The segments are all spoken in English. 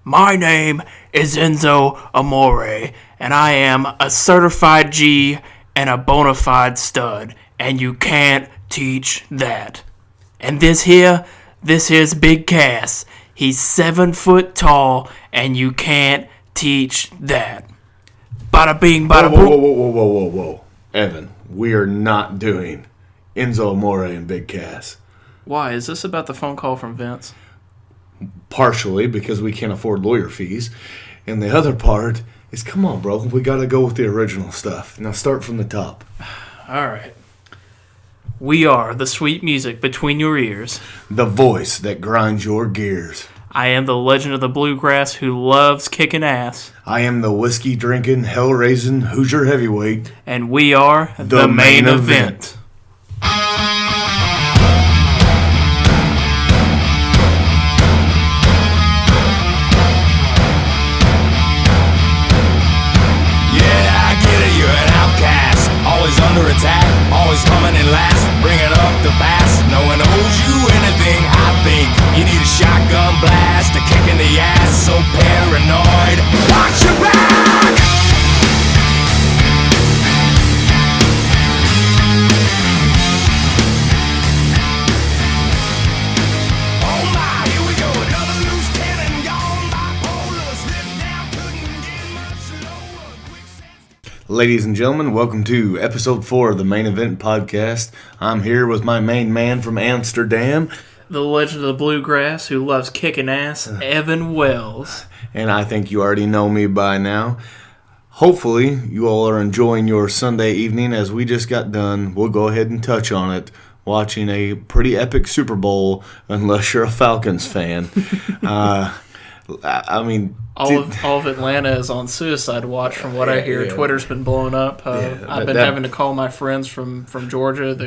My name is Enzo Amore, and I am a certified G and a bona fide stud, and you can't teach that. And this here's Big Cass. He's 7 foot tall, and you can't teach that. Bada bing, bada boom. Whoa. Evan, we are not doing Enzo Amore and Big Cass. Why? Is this about the phone call from Vince? Partially because we can't afford lawyer fees. And the other part is, come on, bro, we got to go with the original stuff. Now start from the top. All right. We are the sweet music between your ears. The voice that grinds your gears. I am the legend of the bluegrass who loves kicking ass. I am the whiskey-drinking, hell-raising Hoosier heavyweight. And we are the main event. Always under attack, always coming in last, bringing up the past. No one owes you anything, I think. You need a shotgun blast, a kick in the ass, so paranoid. Watch your back! Oh my, here we go, another loose cannon gone. Bipolar, slipped down, couldn't get much lower. Ladies and gentlemen, welcome to episode 4 of the Main Event Podcast. I'm here with my main man from Amsterdam. The legend of the bluegrass who loves kicking ass, Evan Wells. And I think you already know me by now. Hopefully, you all are enjoying your Sunday evening. As we just got done, we'll go ahead and touch on it, watching a pretty epic Super Bowl, unless you're a Falcons fan. I mean... All of Atlanta is on suicide watch from what I hear. Yeah. Twitter's been blowing up. I've been having to call my friends from Georgia.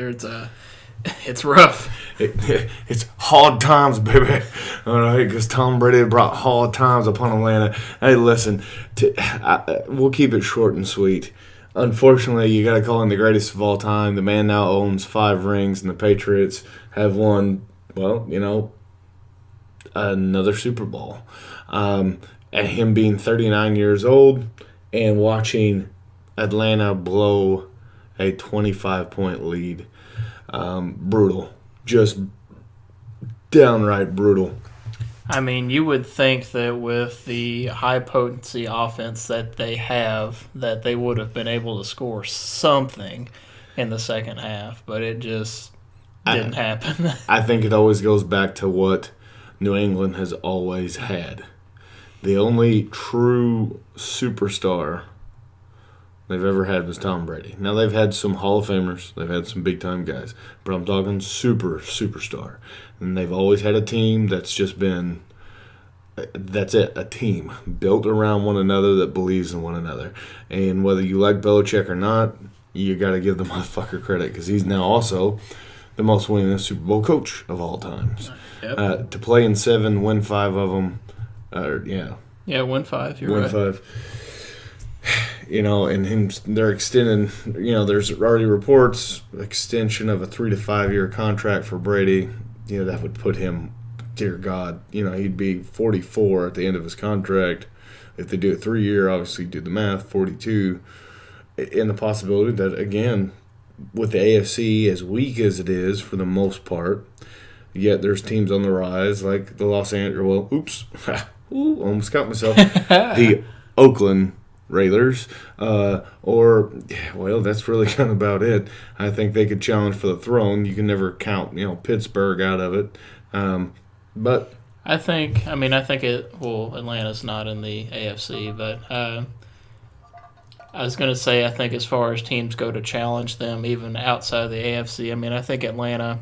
It's rough. It's hard times, baby. All right, because Tom Brady brought hard times upon Atlanta. Hey, listen, we'll keep it short and sweet. Unfortunately, you got to call him the greatest of all time. The man now owns 5 rings, and the Patriots have won, another Super Bowl. At him being 39 years old and watching Atlanta blow a 25-point lead. Brutal. Just downright brutal. I mean, you would think that with the high-potency offense that they have, that they would have been able to score something in the second half, but it just didn't happen. I think it always goes back to what New England has always had. The only true superstar they've ever had was Tom Brady. Now, they've had some Hall of Famers. They've had some big-time guys. But I'm talking superstar. And they've always had a team that's just been, that's it, a team built around one another that believes in one another. And whether you like Belichick or not, you got to give the motherfucker credit because he's now also the most winning Super Bowl coach of all times. Yep. To play in 7, win 5 of them. Yeah, win 5. You're right. Win 5. And they're extending. There's already reports extension of a 3 to 5 year contract for Brady. That would put him, dear God, he'd be 44 at the end of his contract. If they do a 3-year, obviously do the math, 42. And the possibility that, again, with the AFC as weak as it is for the most part, yet there's teams on the rise like the Los Angeles. Almost got myself. The Oakland Raiders. That's really kind of about it. I think they could challenge for the throne. You can never count, Pittsburgh out of it. But I think Atlanta's not in the AFC, but I was going to say, I think as far as teams go to challenge them, even outside of the AFC, I think Atlanta,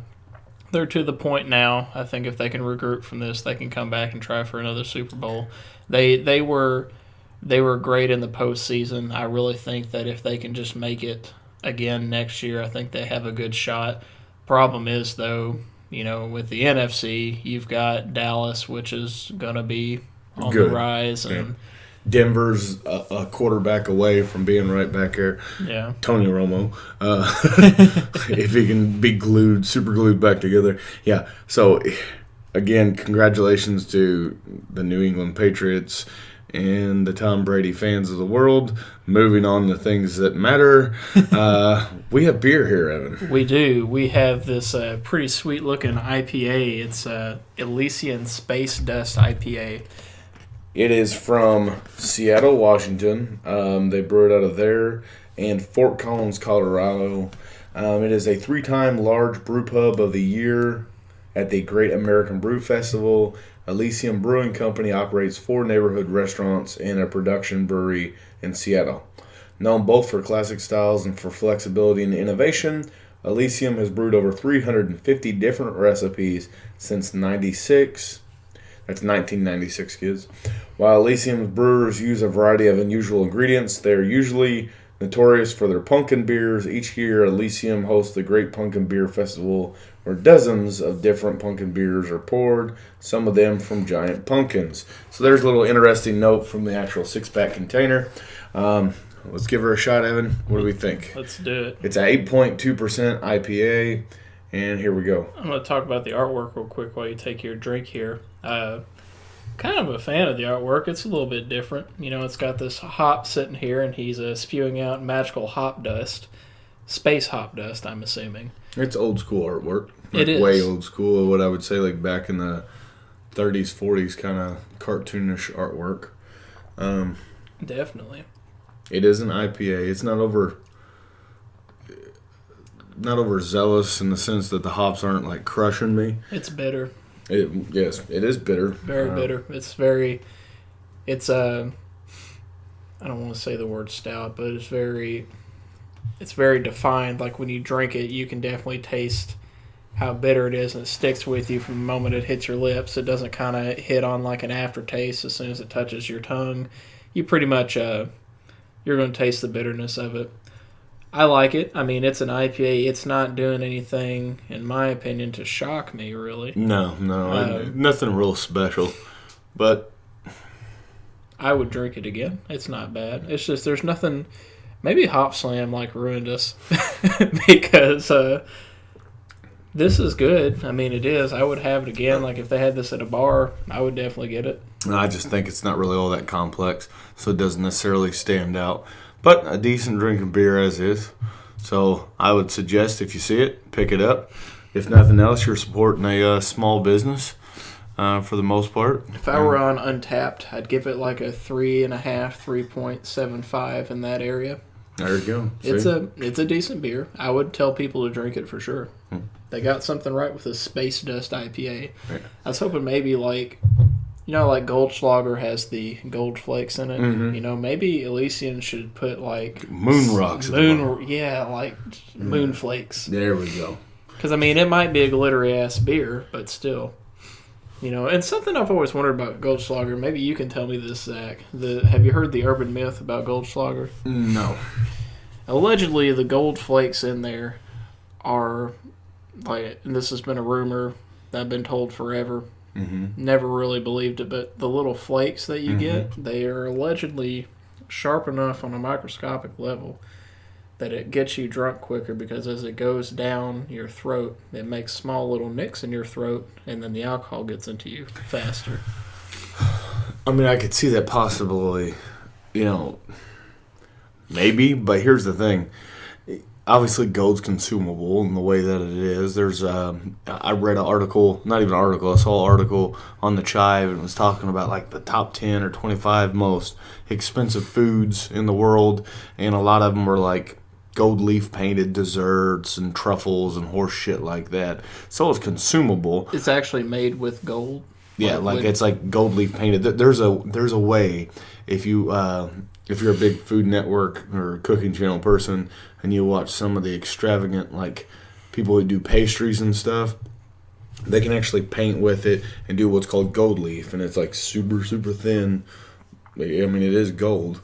they're to the point now. I think if they can regroup from this, they can come back and try for another Super Bowl. They were great in the postseason. I really think that if they can just make it again next year, I think they have a good shot. Problem is, though, with the NFC, you've got Dallas, which is going to be on the rise, and Denver's a quarterback away from being right back here. Yeah. Tony Romo. If he can be super glued back together. Yeah. So again, congratulations to the New England Patriots and the Tom Brady fans of the world. Moving on to things that matter. We have beer here, Evan. We do. We have this pretty sweet-looking IPA. It's Elysian Space Dust IPA. It is from Seattle, Washington. They brew it out of there. And Fort Collins, Colorado. It is a 3-time large brew pub of the year at the Great American Brew Festival. Elysian Brewing Company operates 4 neighborhood restaurants and a production brewery in Seattle. Known both for classic styles and for flexibility and innovation, Elysium has brewed over 350 different recipes since 96. That's 1996, kids. While Elysium's brewers use a variety of unusual ingredients, they are usually notorious for their pumpkin beers. Each year, Elysium hosts the Great Pumpkin Beer Festival, where dozens of different pumpkin beers are poured, some of them from giant pumpkins. So there's a little interesting note from the actual 6-pack container. Let's give her a shot, Evan. What do we think? Let's do it. It's a 8.2% IPA, and here we go. I'm going to talk about the artwork real quick while you take your drink here. Kind of a fan of the artwork. It's a little bit different. You know, it's got this hop sitting here, and he's spewing out magical hop dust. Space hop dust, I'm assuming. It's old school artwork. It is. Way old school, what I would say, like back in the 30s, 40s kind of cartoonish artwork. Definitely. It is an IPA. It's not overzealous in the sense that the hops aren't like crushing me. It's bitter. Yes, it is bitter. Very bitter. It's I don't want to say the word stout, but it's very defined. Like when you drink it, you can definitely taste how bitter it is, and it sticks with you from the moment it hits your lips. It doesn't kind of hit on like an aftertaste as soon as it touches your tongue. You pretty much you're going to taste the bitterness of it. I like it. I mean, it's an IPA. It's not doing anything, in my opinion, to shock me, really. No, nothing real special. But I would drink it again. It's not bad. It's just there's nothing. Maybe Hop Slam ruined us because this is good. I mean, it is. I would have it again. Like if they had this at a bar, I would definitely get it. I just think it's not really all that complex, so it doesn't necessarily stand out. But a decent drinking beer as is. So I would suggest if you see it, pick it up. If nothing else, you're supporting a small business for the most part. If I were on Untapped, I'd give it like a 3.5, 3.75 in that area. There you go. It's a decent beer. I would tell people to drink it for sure. They got something right with this Space Dust IPA. Yeah. I was hoping maybe like Goldschlager has the gold flakes in it. Mm-hmm. You know, maybe Elysian should put like moon rocks. Moon flakes. There we go. Because I mean, it might be a glittery ass beer, but still, you know. And something I've always wondered about Goldschlager. Maybe you can tell me this, Zach. Have you heard the urban myth about Goldschlager? No. Allegedly, the gold flakes in there are like, and this has been a rumor that I've been told forever. Mm-hmm. Never really believed it, but the little flakes that you get, they are allegedly sharp enough on a microscopic level that it gets you drunk quicker because as it goes down your throat, it makes small little nicks in your throat, and then the alcohol gets into you faster. I mean, I could see that possibly, maybe, but here's the thing. Obviously, gold's consumable in the way that it is. There's, I read an article, not even an article, I saw an article on the Chive, and it was talking about like the top 10 or 25 most expensive foods in the world, and a lot of them were like gold leaf painted desserts and truffles and horse shit like that. So it's consumable. It's actually made with gold. Yeah, it's like gold leaf painted. There's a way if you're a big Food Network or Cooking Channel person and you watch some of the extravagant like people who do pastries and stuff, they can actually paint with it and do what's called gold leaf, and it's like super super thin. I mean, it is gold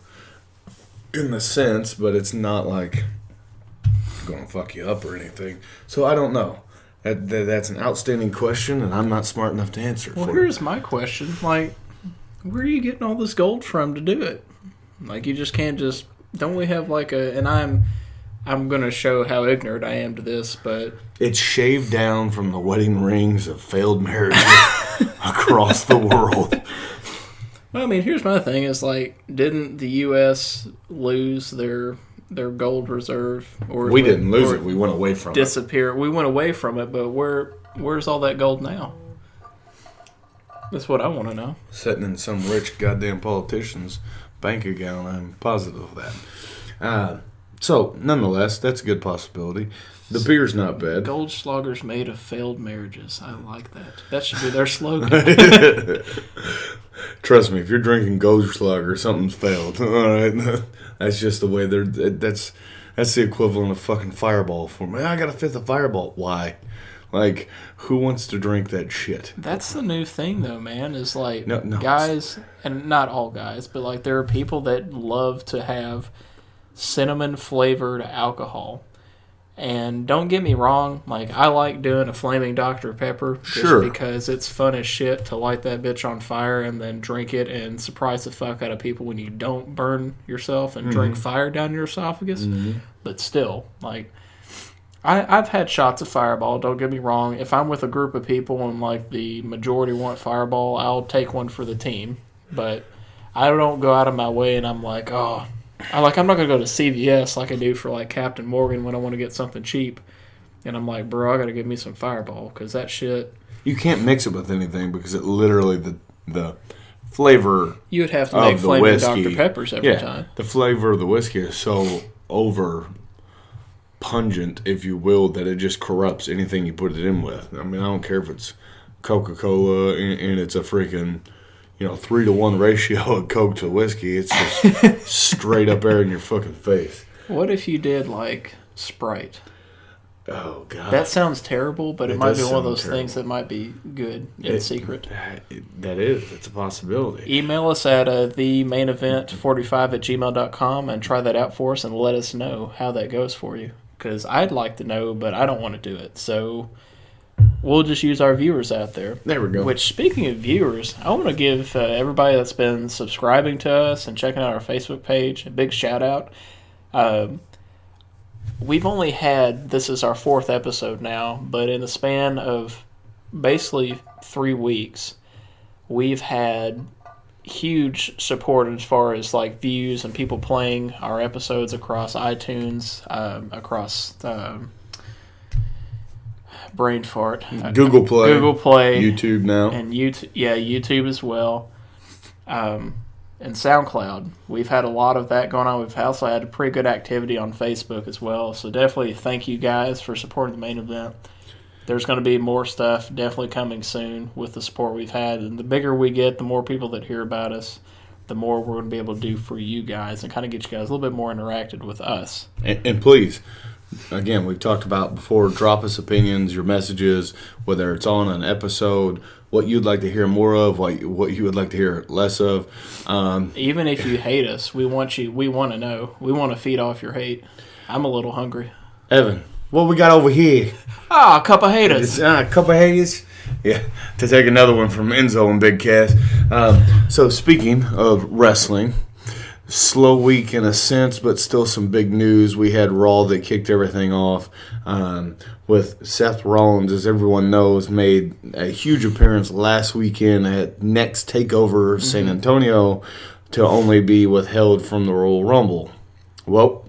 in the sense, but it's not like going to fuck you up or anything. So I don't know. That's an outstanding question, and I'm not smart enough to answer it. Well, here's my question. Like, where are you getting all this gold from to do it? Like, you just can't don't we have like and I'm going to show how ignorant I am to this, but It's shaved down from the wedding rings of failed marriages across the world. well, I mean, here's my thing: is like, didn't the U.S. lose their gold reserve, or We didn't lose it. We went away from it. disappear? We went away from it, but where's all that gold now? That's what I want to know. Sitting in some rich goddamn politician's bank account. I'm positive of that. So, nonetheless, that's a good possibility. The beer's not bad. Goldschlager's made of failed marriages. I like that. That should be their slogan. Trust me, if you're drinking Goldschlager, something's failed. All right, that's just the way they're. That's the equivalent of fucking Fireball for me. I got a fifth of Fireball. Why? Like, who wants to drink that shit? That's the new thing, though, man. Is like No, guys, and not all guys, but like there are people that love to have cinnamon flavored alcohol. And don't get me wrong, like I like doing a flaming Dr. Pepper just Sure. because it's fun as shit to light that bitch on fire and then drink it and surprise the fuck out of people when you don't burn yourself and drink fire down your esophagus. But still, like I've had shots of Fireball, don't get me wrong. If I'm with a group of people and like the majority want Fireball, I'll take one for the team. But I don't go out of my way and I'm like, I'm not gonna go to CVS like I do for like Captain Morgan when I want to get something cheap, and I'm like, bro, I gotta give me some Fireball because that shit. You can't mix it with anything because it literally the flavor You would have to of make the flaming whiskey. Dr. Peppers every time. The flavor of the whiskey is so over pungent, if you will, that it just corrupts anything you put it in with. I mean, I don't care if it's Coca-Cola and it's a freaking 3-to-1 ratio of Coke to whiskey. It's just straight up air in your fucking face. What if you did like Sprite? Oh, God. That sounds terrible, but it It might does be one of sound those things terrible. that might be good in secret. That is. It's a possibility. Email us at themainevent45@gmail.com and try that out for us and let us know how that goes for you. Because I'd like to know, but I don't want to do it. So we'll just use our viewers out there. There we go. Which, speaking of viewers, I want to give everybody that's been subscribing to us and checking out our Facebook page a big shout out. We've only had, this is our 4th episode now, but in the span of basically 3 weeks, we've had huge support as far as like views and people playing our episodes across iTunes, across brain fart, Google Play. YouTube now. and YouTube as well, and SoundCloud. We've had a lot of that going on. We've also had a pretty good activity on Facebook as well. So definitely thank you guys for supporting the main event. There's going to be more stuff definitely coming soon with the support we've had. And the bigger we get, the more people that hear about us, the more we're going to be able to do for you guys and kind of get you guys a little bit more interacted with us. And please, again, we've talked about before, drop us opinions, your messages, whether it's on an episode, what you'd like to hear more of, what you would like to hear less of. Even if you hate us, we want to know. We want to feed off your hate. I'm a little hungry. Evan, what we got over here? A cup of haters. It's a couple of haters. Yeah, to take another one from Enzo and Big Cass. So speaking of wrestling, slow week in a sense, but still some big news. We had Raw that kicked everything off with Seth Rollins, as everyone knows, made a huge appearance last weekend at Next TakeOver San Antonio to only be withheld from the Royal Rumble. Well,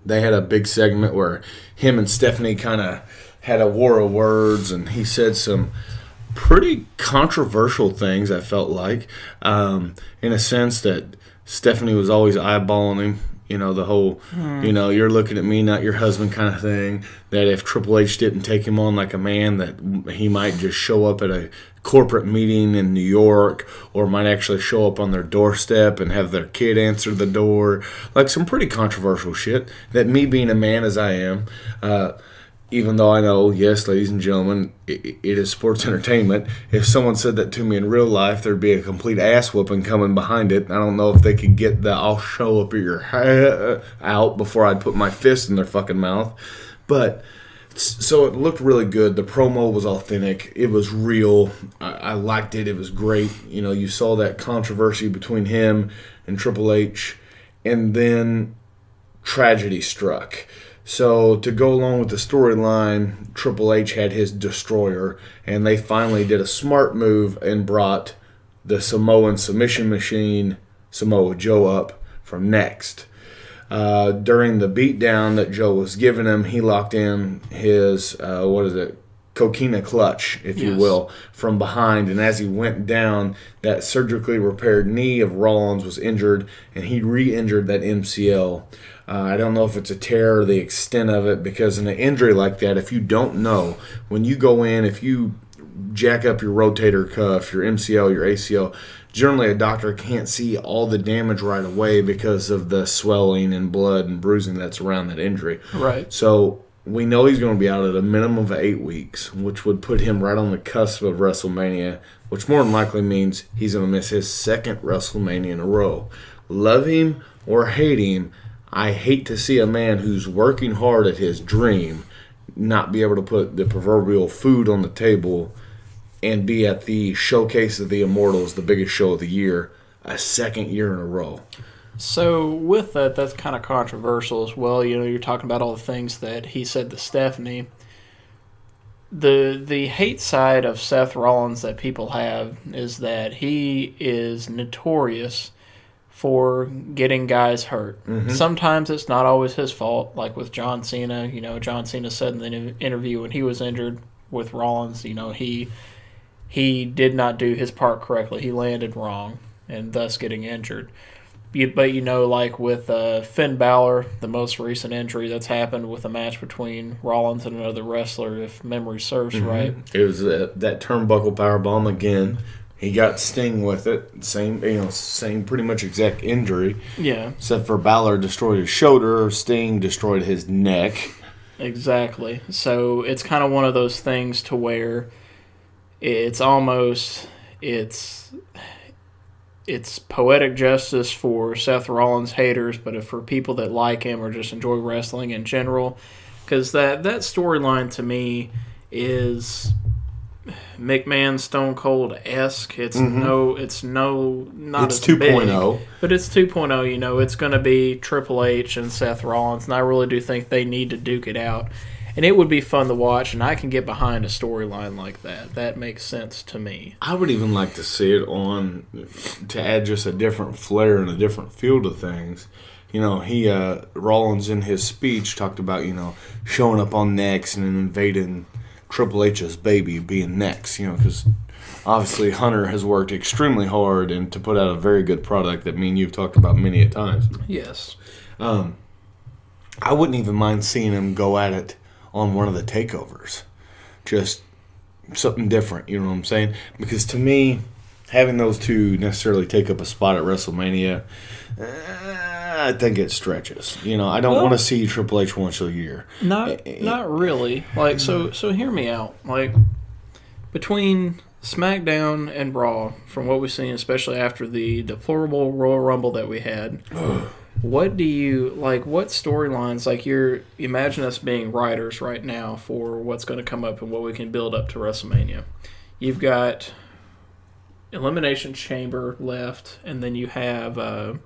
they had a big segment where him and Stephanie kind of had a war of words, and he said some pretty controversial things, I felt like, in a sense that Stephanie was always eyeballing him, the whole, you're looking at me, not your husband kind of thing, that if Triple H didn't take him on like a man, that he might just show up at a corporate meeting in New York, or might actually show up on their doorstep and have their kid answer the door, like some pretty controversial shit, that me being a man as I am, even though I know, yes, ladies and gentlemen, it is sports entertainment. If someone said that to me in real life, there'd be a complete ass whooping coming behind it. I don't know if they could get the I'll show up at your head out before I'd put my fist in their fucking mouth. But, so it looked really good. The promo was authentic. It was real. I liked it. It was great. You saw that controversy between him and Triple H. And then tragedy struck. So to go along with the storyline, Triple H had his destroyer, and they finally did a smart move and brought the Samoan submission machine, Samoa Joe, up from Next. During the beatdown that Joe was giving him, he locked in his, coquina clutch, if you will, from behind. And as he went down, that surgically repaired knee of Rollins was injured, and he re-injured that MCL. I don't know if it's a tear or the extent of it, because in an injury like that, if you don't know, when you go in, if you jack up your rotator cuff, your MCL, your ACL, generally a doctor can't see all the damage right away because of the swelling and blood and bruising that's around that injury. Right. So we know he's going to be out at a minimum of 8 weeks, which would put him right on the cusp of WrestleMania, which more than likely means he's going to miss his second WrestleMania in a row. Love him or hate him, I hate to see a man who's working hard at his dream not be able to put the proverbial food on the table and be at the Showcase of the Immortals, the biggest show of the year, a second year in a row. So with that, that's kind of controversial as well. You know, you're talking about all the things that he said to Stephanie. The hate side of Seth Rollins that people have is that he is notorious for getting guys hurt. Mm-hmm. Sometimes it's not always his fault, like with John Cena. You know, John Cena said in the interview when he was injured with Rollins, you know, he did not do his part correctly. He landed wrong and thus getting injured. But, you know, like with Finn Balor, the most recent injury that's happened with a match between Rollins and another wrestler, if memory serves right. It was that turnbuckle powerbomb again. He got Sting with it. Same pretty much exact injury. Yeah. Except for Balor destroyed his shoulder, Sting destroyed his neck. Exactly. So it's kind of one of those things to where it's almost it's poetic justice for Seth Rollins haters, but for people that like him or just enjoy wrestling in general, because that storyline to me is McMahon Stone Cold-esque. It's not it's as 2.0, but it's 2.0. You know, it's going to be Triple H and Seth Rollins, and I really do think they need to duke it out. And it would be fun to watch, and I can get behind a storyline like that. That makes sense to me. I would even like to see it on to add just a different flair and a different feel to things. You know, Rollins in his speech talked about, you know, showing up on Next and invading Triple H's baby being Next. You know, because obviously Hunter has worked extremely hard and to put out a very good product that me and you've talked about many a times. Yes. I wouldn't even mind seeing him go at it on one of the takeovers. Just something different, you know what I'm saying? Because to me, having those two necessarily take up a spot at WrestleMania, I think it stretches. You know, I don't want to see Triple H once a year. Not really. Like, so hear me out. Like, between SmackDown and Raw, from what we've seen, especially after the deplorable Royal Rumble that we had, what do you like? What storylines, like, imagine us being writers right now for what's going to come up and what we can build up to WrestleMania. You've got Elimination Chamber left, and then you have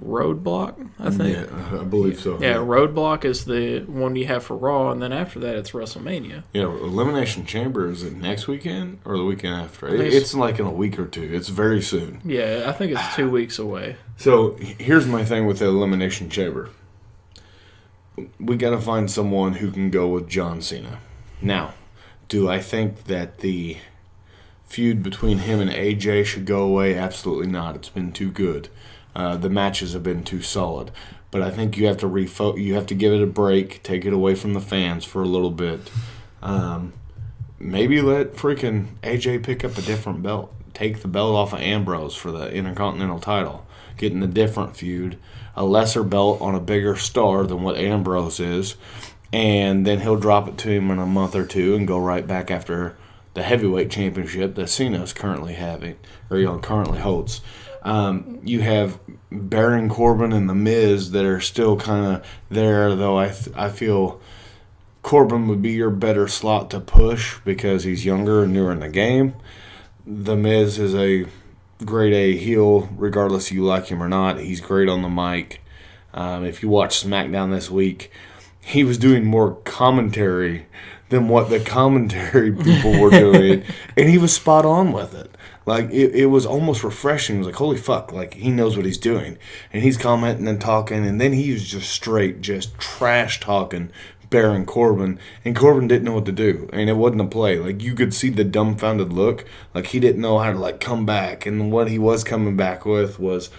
Roadblock, I think. Yeah, I believe so. Yeah, Roadblock is the one you have for Raw, and then after that it's WrestleMania. Yeah, Elimination Chamber, is it next weekend or the weekend after? It's like in a week or two. It's very soon. Yeah, I think it's 2 weeks away. So here's my thing with the Elimination Chamber. We got to find someone who can go with John Cena. Now, do I think that the feud between him and AJ should go away? Absolutely not. It's been too good. The matches have been too solid. But I think you have to you have to give it a break, take it away from the fans for a little bit. Maybe let freaking AJ pick up a different belt. Take the belt off of Ambrose for the Intercontinental title. Get in a different feud. A lesser belt on a bigger star than what Ambrose is. And then he'll drop it to him in a month or two and go right back after the heavyweight championship that Cena's currently having, or currently holds. You have Baron Corbin and The Miz that are still kind of there, though I feel Corbin would be your better slot to push because he's younger and newer in the game. The Miz is a grade A heel, regardless if you like him or not. He's great on the mic. If you watch SmackDown this week, he was doing more commentary than what the commentary people were doing, and he was spot on with it. Like, it was almost refreshing. It was like, holy fuck, like, he knows what he's doing. And he's commenting and talking, and then he was just straight, just trash-talking Baron Corbin, and Corbin didn't know what to do, and it wasn't a play. Like, you could see the dumbfounded look, like, he didn't know how to, like, come back, and what he was coming back with was,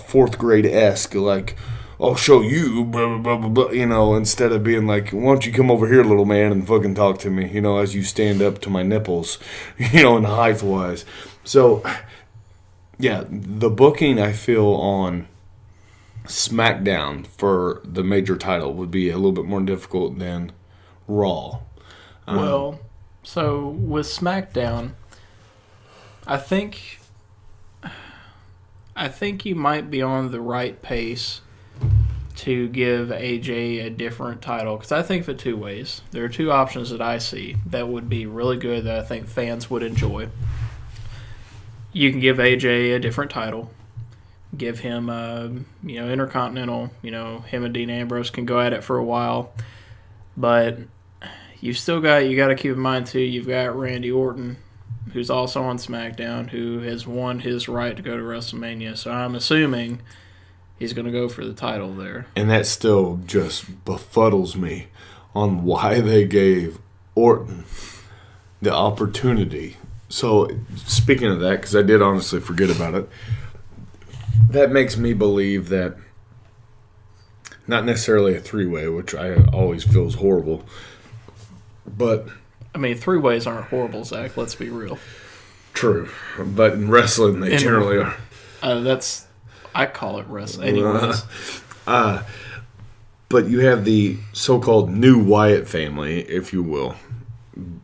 fourth grade-esque, like, I'll show you, blah, blah, blah, blah, instead of being like, why don't you come over here, little man, and fucking talk to me, as you stand up to my nipples, in height-wise. So, yeah, the booking, I feel, on SmackDown for the major title would be a little bit more difficult than Raw. Well, so with SmackDown, I think you might be on the right pace to give AJ a different title, because I think for two ways. There are two options that I see that would be really good that I think fans would enjoy. You can give AJ a different title. Give him, Intercontinental. Him and Dean Ambrose can go at it for a while. But you got to keep in mind, too, you've got Randy Orton, who's also on SmackDown, who has won his right to go to WrestleMania. So I'm assuming he's going to go for the title there. And that still just befuddles me on why they gave Orton the opportunity. So, speaking of that, because I did honestly forget about it, that makes me believe that not necessarily a three-way, which I always feel is horrible, but... I mean, three-ways aren't horrible, Zach. Let's be real. True. But in wrestling, they generally are. I call it wrestling. Anyways. But you have the so-called new Wyatt family, if you will,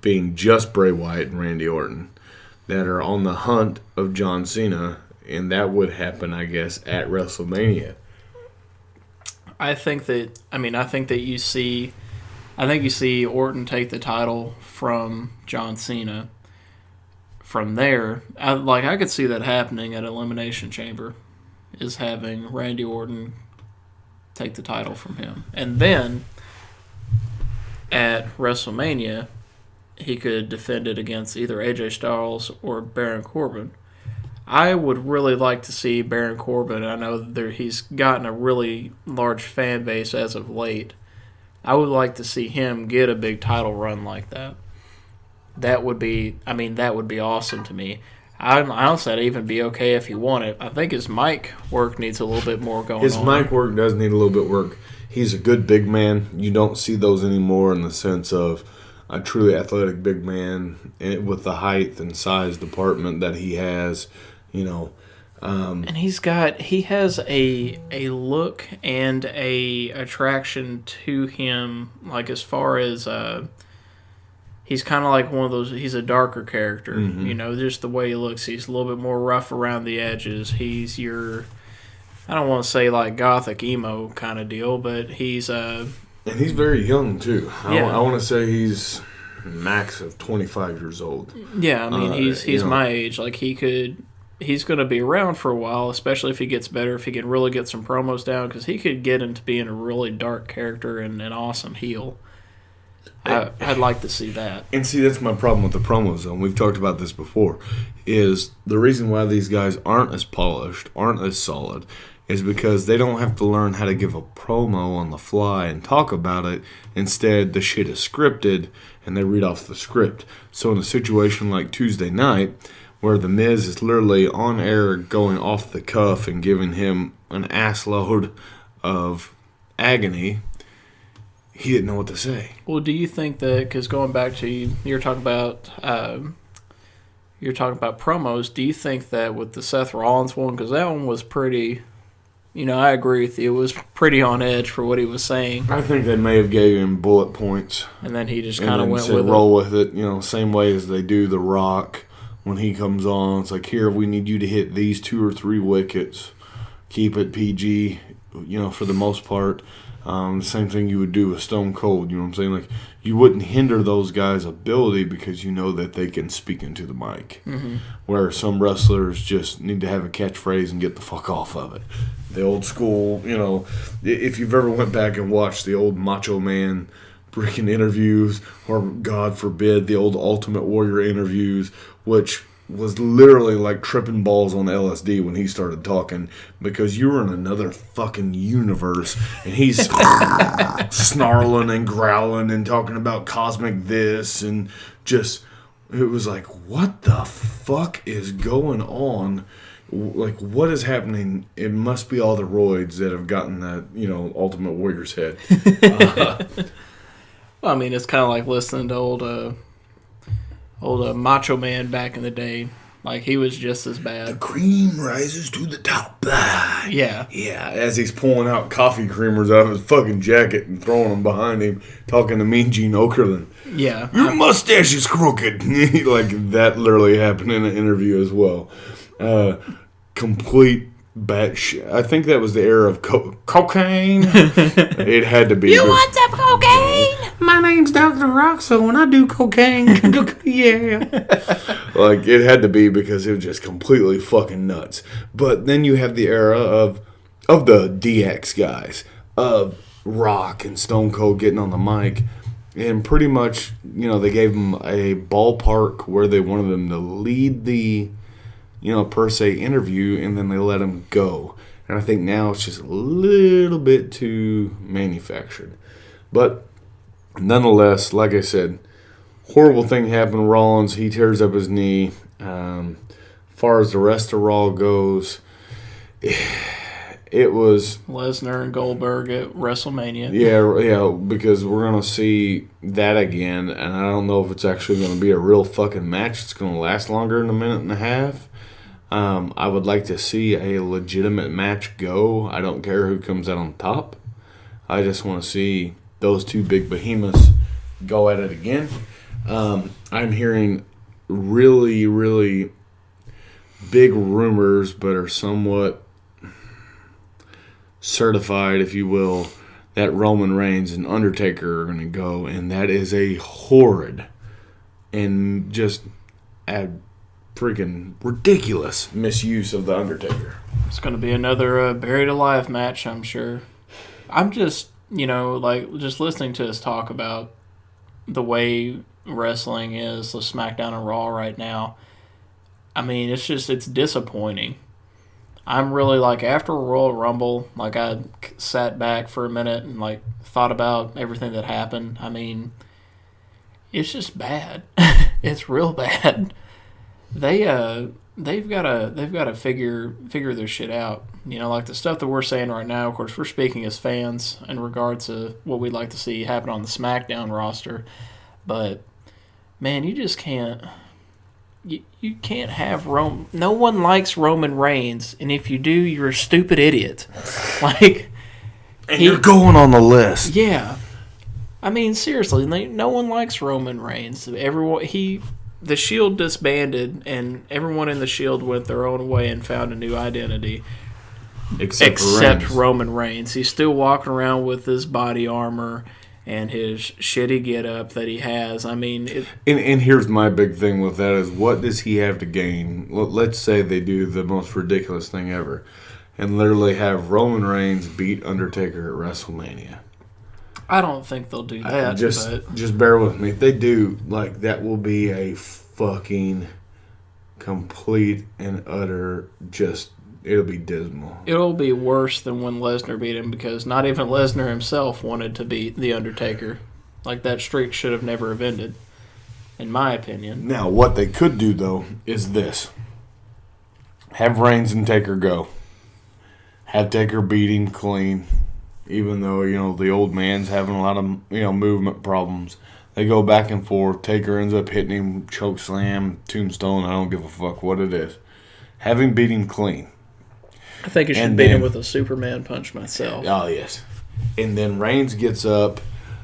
being just Bray Wyatt and Randy Orton, that are on the hunt of John Cena, and that would happen, I guess, at WrestleMania. I think that you see Orton take the title from John Cena. From there, I could see that happening at Elimination Chamber, is having Randy Orton take the title from him. And then, at WrestleMania, he could defend it against either AJ Styles or Baron Corbin. I would really like to see Baron Corbin. I know he's gotten a really large fan base as of late. I would like to see him get a big title run like that. That would be awesome to me. Honestly, I'd even be okay if he won it. I think his mic work needs a little bit more going on. His mic work does need a little bit of work. He's a good big man. You don't see those anymore in the sense of a truly athletic big man with the height and size department that he has, and he has a look and a attraction to him, like as far as he's kind of like one of those. He's a darker character, just the way he looks. He's a little bit more rough around the edges. He's I don't want to say like gothic emo kind of deal, but he's and he's very young too. Yeah. I want to say he's max of 25 years old. Yeah, I mean he's my age. Like he's going to be around for a while, especially if he gets better, if he can really get some promos down, because he could get into being a really dark character and an awesome heel. I'd like to see that. And see, that's my problem with the promos, though. We've talked about this before, is the reason why these guys aren't as polished, aren't as solid, is because they don't have to learn how to give a promo on the fly and talk about it. Instead, the shit is scripted, and they read off the script. So in a situation like Tuesday night, where The Miz is literally on air going off the cuff and giving him an ass load of agony, he didn't know what to say. Well, do you think that, because going back to you're talking about promos, do you think that with the Seth Rollins one, because that one was pretty, I agree with you, it was pretty on edge for what he was saying. I think they may have gave him bullet points. And then he just kind of went with roll with it, same way as they do The Rock. When he comes on, it's like, here, we need you to hit these 2 or 3 wickets. Keep it PG, for the most part. Same thing you would do with Stone Cold, you know what I'm saying? Like, you wouldn't hinder those guys' ability because you know that they can speak into the mic. Mm-hmm. Where some wrestlers just need to have a catchphrase and get the fuck off of it. The old school, if you've ever went back and watched the old Macho Man freaking interviews, or God forbid, the old Ultimate Warrior interviews, which was literally like tripping balls on LSD when he started talking, because you were in another fucking universe, and he's snarling and growling and talking about cosmic this, and just, it was like, what the fuck is going on? Like, what is happening? It must be all the roids that have gotten that, Ultimate Warrior's head. Well, I mean, it's kind of like listening to old Macho Man back in the day. Like, he was just as bad. The cream rises to the top. Yeah. Yeah, as he's pulling out coffee creamers out of his fucking jacket and throwing them behind him, talking to Mean Gene Okerlund. Yeah. Your mustache is crooked. Like, that literally happened in an interview as well. Complete batshit. I think that was the era of cocaine. It had to be. You want some cocaine? My name's Dr. Roxo and I do cocaine. Yeah. Like, it had to be, because it was just completely fucking nuts. But then you have the era of the DX guys, of Rock and Stone Cold getting on the mic. And pretty much, they gave them a ballpark where they wanted them to lead the, per se interview, and then they let them go. And I think now it's just a little bit too manufactured. But nonetheless, like I said, horrible thing happened. Rollins, he tears up his knee. As far as the rest of Raw goes, it was Lesnar and Goldberg at WrestleMania. Yeah, because we're going to see that again, and I don't know if it's actually going to be a real fucking match. It's going to last longer than a minute and a half. I would like to see a legitimate match go. I don't care who comes out on top. I just want to see those two big behemoths go at it again. I'm hearing really, really big rumors, but are somewhat certified, if you will, that Roman Reigns and Undertaker are going to go, and that is a horrid and just a freaking ridiculous misuse of the Undertaker. It's going to be another buried alive match, I'm sure. I'm just, just listening to us talk about the way wrestling is, the SmackDown and Raw right now. I mean, it's disappointing. I'm really, after Royal Rumble, I sat back for a minute and, thought about everything that happened. I mean, it's just bad. It's real bad. They've got to figure this shit out. The stuff that we're saying right now, of course, we're speaking as fans in regards to what we'd like to see happen on the SmackDown roster. But, man, you just can't... You can't have Rome. No one likes Roman Reigns, and if you do, you're a stupid idiot. You're going on the list. Yeah, I mean, seriously, no one likes Roman Reigns. The Shield disbanded, and everyone in the Shield went their own way and found a new identity. Except Roman Reigns. He's still walking around with his body armor and his shitty get-up that he has. I mean... And here's my big thing with that is, what does he have to gain? Let's say they do the most ridiculous thing ever and literally have Roman Reigns beat Undertaker at WrestleMania. I don't think they'll do that. Just bear with me. If they do, that will be a fucking complete and utter just... It'll be dismal. It'll be worse than when Lesnar beat him, because not even Lesnar himself wanted to beat The Undertaker. That streak should have never have ended, in my opinion. Now, what they could do, though, is this. Have Reigns and Taker go. Have Taker beat him clean, even though, the old man's having a lot of, movement problems. They go back and forth. Taker ends up hitting him, choke slam, tombstone, I don't give a fuck what it is. Have him beat him clean. I think he should beat him with a Superman punch myself. Oh, yes. And then Reigns gets up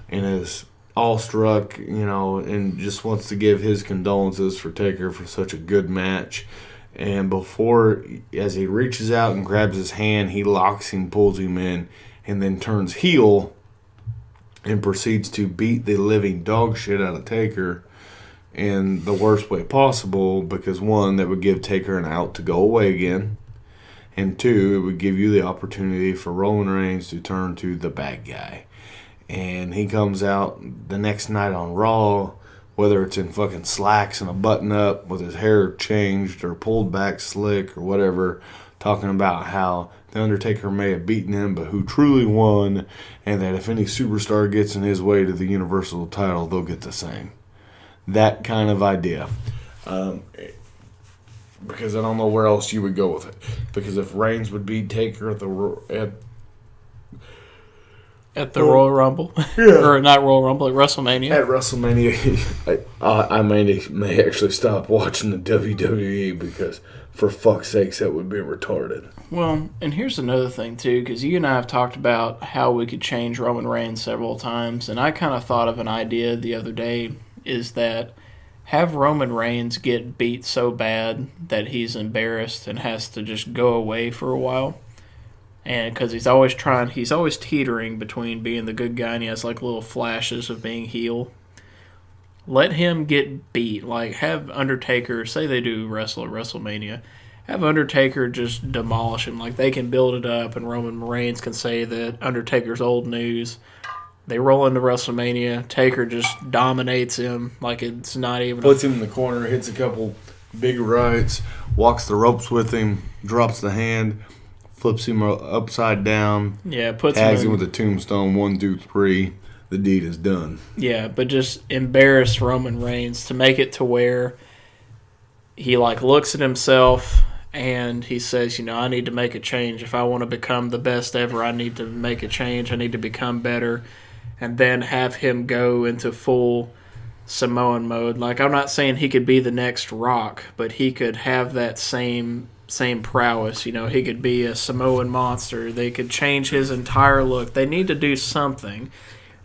and is awestruck, and just wants to give his condolences for Taker for such a good match. And as he reaches out and grabs his hand, he locks him, pulls him in, and then turns heel and proceeds to beat the living dog shit out of Taker in the worst way possible, because, one, that would give Taker an out to go away again. And 2, it would give you the opportunity for Roman Reigns to turn to the bad guy. And he comes out the next night on Raw, whether it's in fucking slacks and a button-up with his hair changed or pulled back slick or whatever, talking about how The Undertaker may have beaten him, but who truly won, and that if any superstar gets in his way to the Universal title, they'll get the same. That kind of idea. Because I don't know where else you would go with it. Because if Reigns would beat Taker at the Royal Rumble, Yeah. or not Royal Rumble, at WrestleMania. At WrestleMania, I may actually stop watching the WWE because, for fuck's sakes, that would be retarded. Well, and here's another thing, too, because you and I have talked about how we could change Roman Reigns several times, and I kind of thought of an idea the other day, is that have Roman Reigns get beat so bad that he's embarrassed and has to just go away for a while. And because he's always teetering between being the good guy and he has like little flashes of being heel. Let him get beat. Like, have Undertaker, say they do wrestle at WrestleMania, have Undertaker just demolish him. Like, they can build it up and Roman Reigns can say that Undertaker's old news. They roll into WrestleMania, Taker just dominates him like it's not even... Puts him in the corner, hits a couple big rights, walks the ropes with him, drops the hand, flips him upside down, tags him with a tombstone, 1, 2, 3. The deed is done. Yeah, but just embarrass Roman Reigns to make it to where he like looks at himself and he says, I need to make a change. If I want to become the best ever, I need to make a change. I need to become better. And then have him go into full Samoan mode. Like, I'm not saying he could be the next Rock, but he could have that same prowess. He could be a Samoan monster. They could change his entire look. They need to do something.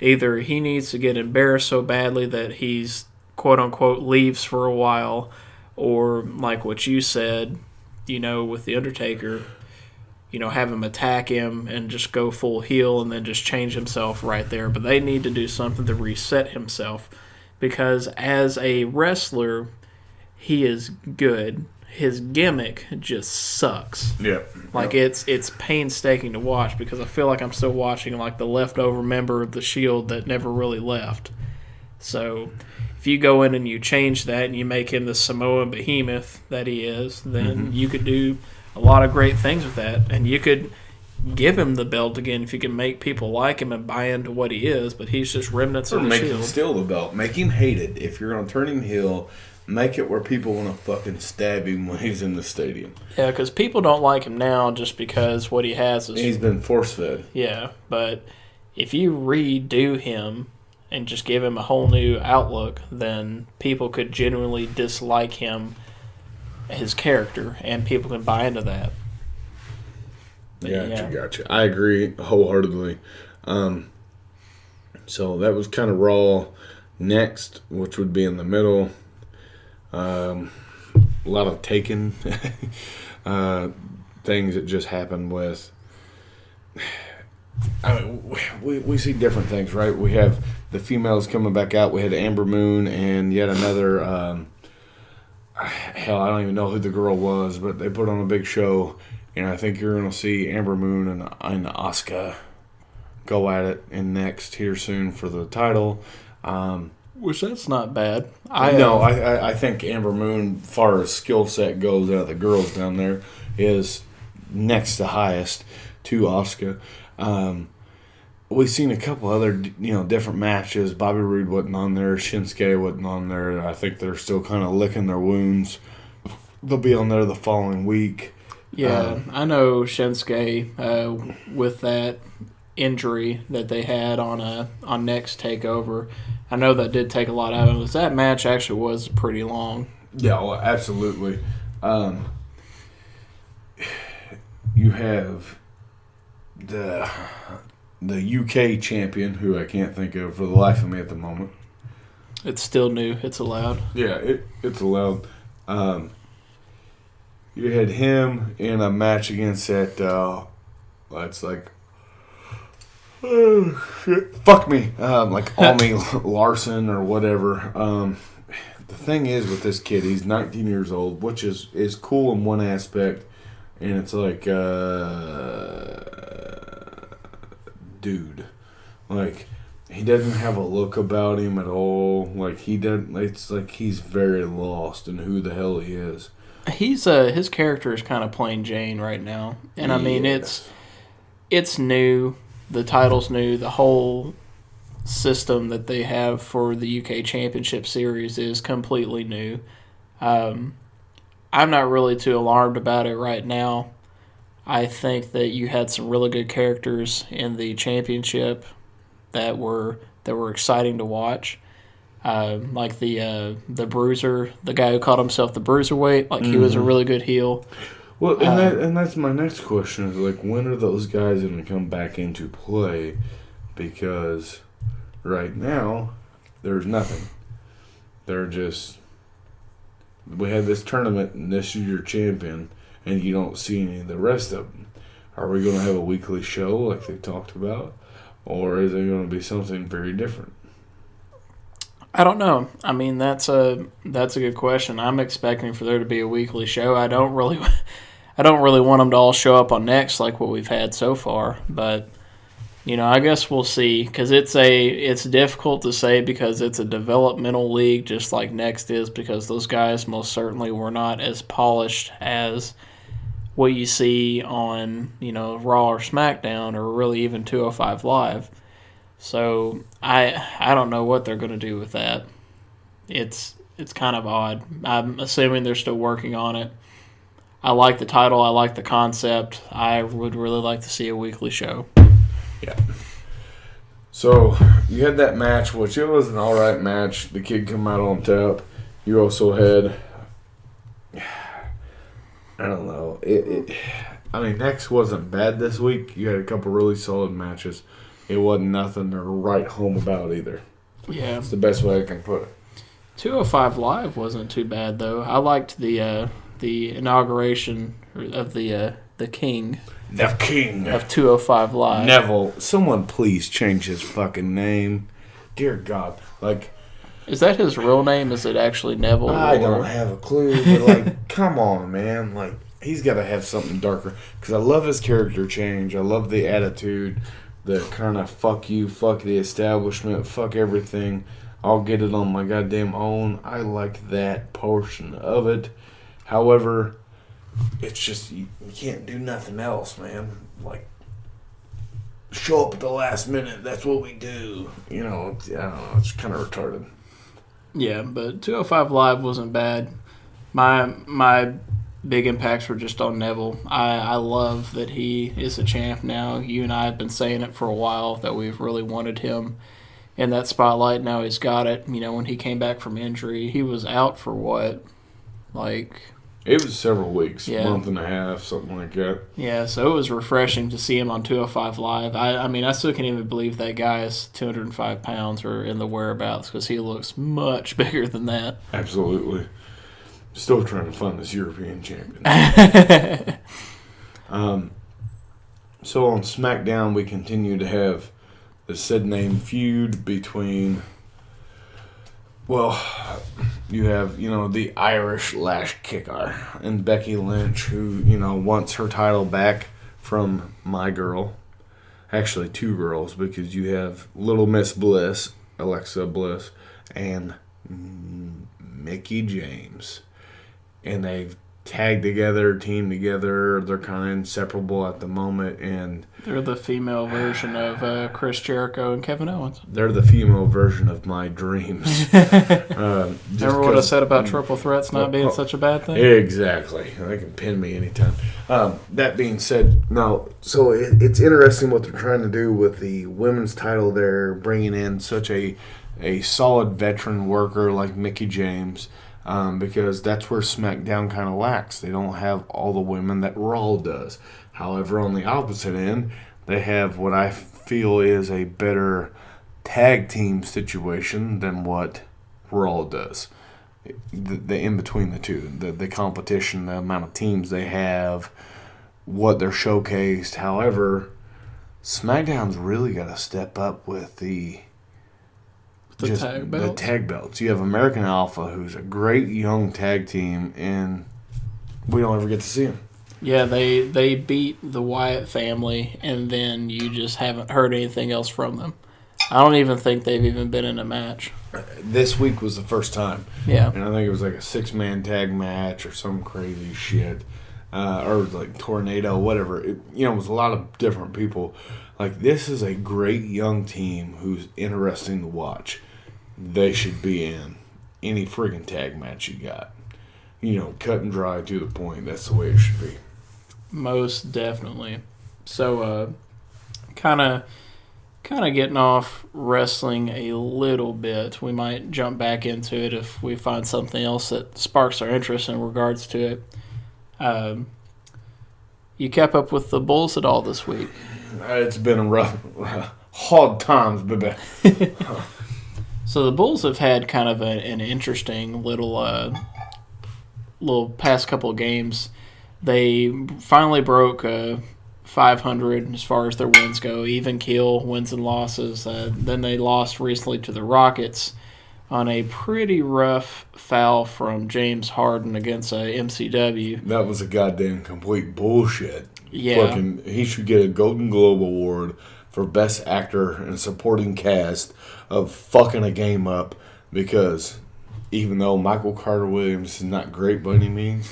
Either he needs to get embarrassed so badly that he's, quote-unquote, leaves for a while, or, like what you said, with The Undertaker, have him attack him and just go full heel and then just change himself right there. But they need to do something to reset himself, because as a wrestler, he is good. His gimmick just sucks. Yeah. Like, it's painstaking to watch because I feel like I'm still watching like the leftover member of the Shield that never really left. So if you go in and you change that and you make him the Samoan behemoth that he is, then you could do a lot of great things with that. And you could give him the belt again if you can make people like him and buy into what he is, but he's just remnants of the make Shield. him steal the belt. Make him hated. If you're going to turn him heel, make it where people want to fucking stab him when he's in the stadium. Yeah, because people don't like him now just because what he has is... He's been force-fed. Yeah, but if you redo him and just give him a whole new outlook, then people could genuinely dislike him, his character, and people can buy into that. Gotcha. I agree wholeheartedly. So that was kind of Raw. Next, which would be in the middle, a lot of taken things that just happened with. I mean, we see different things, right? We have the females coming back out. We had Amber Moon and yet another. Hell, I don't even know who the girl was, but they put on a big show, and I think you're going to see Amber Moon and Asuka go at it in next here soon for the title. Which that's not bad. I think Amber Moon, as far as skill set goes, out of the girls down there, is next to highest to Asuka. We've seen a couple other different matches. Bobby Roode wasn't on there. Shinsuke wasn't on there. I think they're still kind of licking their wounds. They'll be on there the following week. Yeah, I know Shinsuke with that injury that they had on next takeover. I know that did take a lot out of it. That match actually was pretty long. Yeah, well, absolutely. You have the UK champion, who I can't think of for the life of me at the moment. It's still new. It's allowed. Yeah, it's allowed. You had him in a match against that. It's like, oh shit, fuck me, like Ami Larson or whatever. The thing is with this kid, he's 19 years old, which is cool in one aspect, And it's like, dude, like, he doesn't have a look about him at all. Like, he doesn't, it's like he's very lost in who the hell he is. He's his character is kind of plain Jane right now, and I mean it's new. The title's new. The whole system that they have for the UK Championship Series is completely new. I'm not really too alarmed about it right now. I think that you had some really good characters in the championship that were exciting to watch. Like the bruiser, the guy who called himself the bruiserweight, like he was a really good heel. Well, and that's my next question is, like, when are those guys going to come back into play? Because right now, there's nothing. They're just, we had this tournament and this is your champion, and you don't see any of the rest of them. Are we going to have a weekly show like they talked about? Or is it going to be something very different? I don't know. I mean, that's a good question. I'm expecting for there to be a weekly show. I don't really want them to all show up on Next like what we've had so far, but I guess we'll see, because it's difficult to say because it's a developmental league just like Next is, because those guys most certainly were not as polished as what you see on Raw or SmackDown or really even 205 Live. So I don't know what they're going to do with that. It's kind of odd. I'm assuming they're still working on it. I like the title. I like the concept. I would really like to see a weekly show. Yeah. So you had that match, which it was an all right match. The kid come out on top. You also had, I don't know. I mean, Next wasn't bad this week. You had a couple really solid matches. It wasn't nothing to write home about either. Yeah. It's the best way I can put it. 205 Live wasn't too bad, though. I liked the inauguration of the king. The king. Of 205 Live. Neville. Someone please change his fucking name. Dear God. Like, is that his real name? Is it actually Neville? I don't have a clue. But, like, come on, man. Like, he's got to have something darker. Because I love his character change. I love the attitude. The kind of fuck you, fuck the establishment, fuck everything. I'll get it on my goddamn own. I like that portion of it. However, it's just, you can't do nothing else, man. Like, show up at the last minute. That's what we do. I don't know. It's kind of retarded. Yeah, but 205 Live wasn't bad. My big impacts were just on Neville. I love that he is a champ now. You and I have been saying it for a while that we've really wanted him in that spotlight. Now he's got it. When he came back from injury, he was out for what? It was several weeks, yeah. Month and a half, something like that. Yeah, so it was refreshing to see him on 205 Live. I mean, I still can't even believe that guy is 205 pounds or in the whereabouts, because he looks much bigger than that. Absolutely. Still trying to find this European champion. So on SmackDown, we continue to have the said name feud between, you have, the Irish Lash Kicker and Becky Lynch, who, wants her title back from my girl. Actually, two girls, because you have Little Miss Bliss, Alexa Bliss, and Mickie James. And they've tagged together, teamed together. They're kind of inseparable at the moment. And they're the female version of Chris Jericho and Kevin Owens. They're the female version of my dreams. Remember what I said about triple threats not being such a bad thing? Exactly. They can pin me anytime. That being said, so it's interesting what they're trying to do with the women's title. They're bringing in such a solid veteran worker like Mickie James. Because that's where SmackDown kind of lacks. They don't have all the women that Raw does. However, on the opposite end, they have what I feel is a better tag team situation than what Raw does. The in between the two, the competition, the amount of teams they have, what they're showcased. However, SmackDown's really got to step up with the tag belts. You have American Alpha, who's a great young tag team, and we don't ever get to see them. Yeah, they beat the Wyatt family, and then you just haven't heard anything else from them. I don't even think they've even been in a match. This week was the first time. Yeah. And I think it was like a 6-man tag match or some crazy shit. Or like Tornado, whatever. It was a lot of different people. Like, this is a great young team who's interesting to watch. They should be in any friggin' tag match you got. Cut and dry, to the point. That's the way it should be. Most definitely. So, kind of getting off wrestling a little bit. We might jump back into it if we find something else that sparks our interest in regards to it. You kept up with the Bulls at all this week? It's been a rough, hard times, baby. So the Bulls have had kind of an interesting little past couple of games. They finally broke 500 as far as their wins go, even keel wins and losses. Then they lost recently to the Rockets on a pretty rough foul from James Harden against MCW. That was a goddamn complete bullshit. Yeah. He should get a Golden Globe Award for Best Actor and Supporting Cast of fucking a game up, because even though Michael Carter Williams is not great by any means,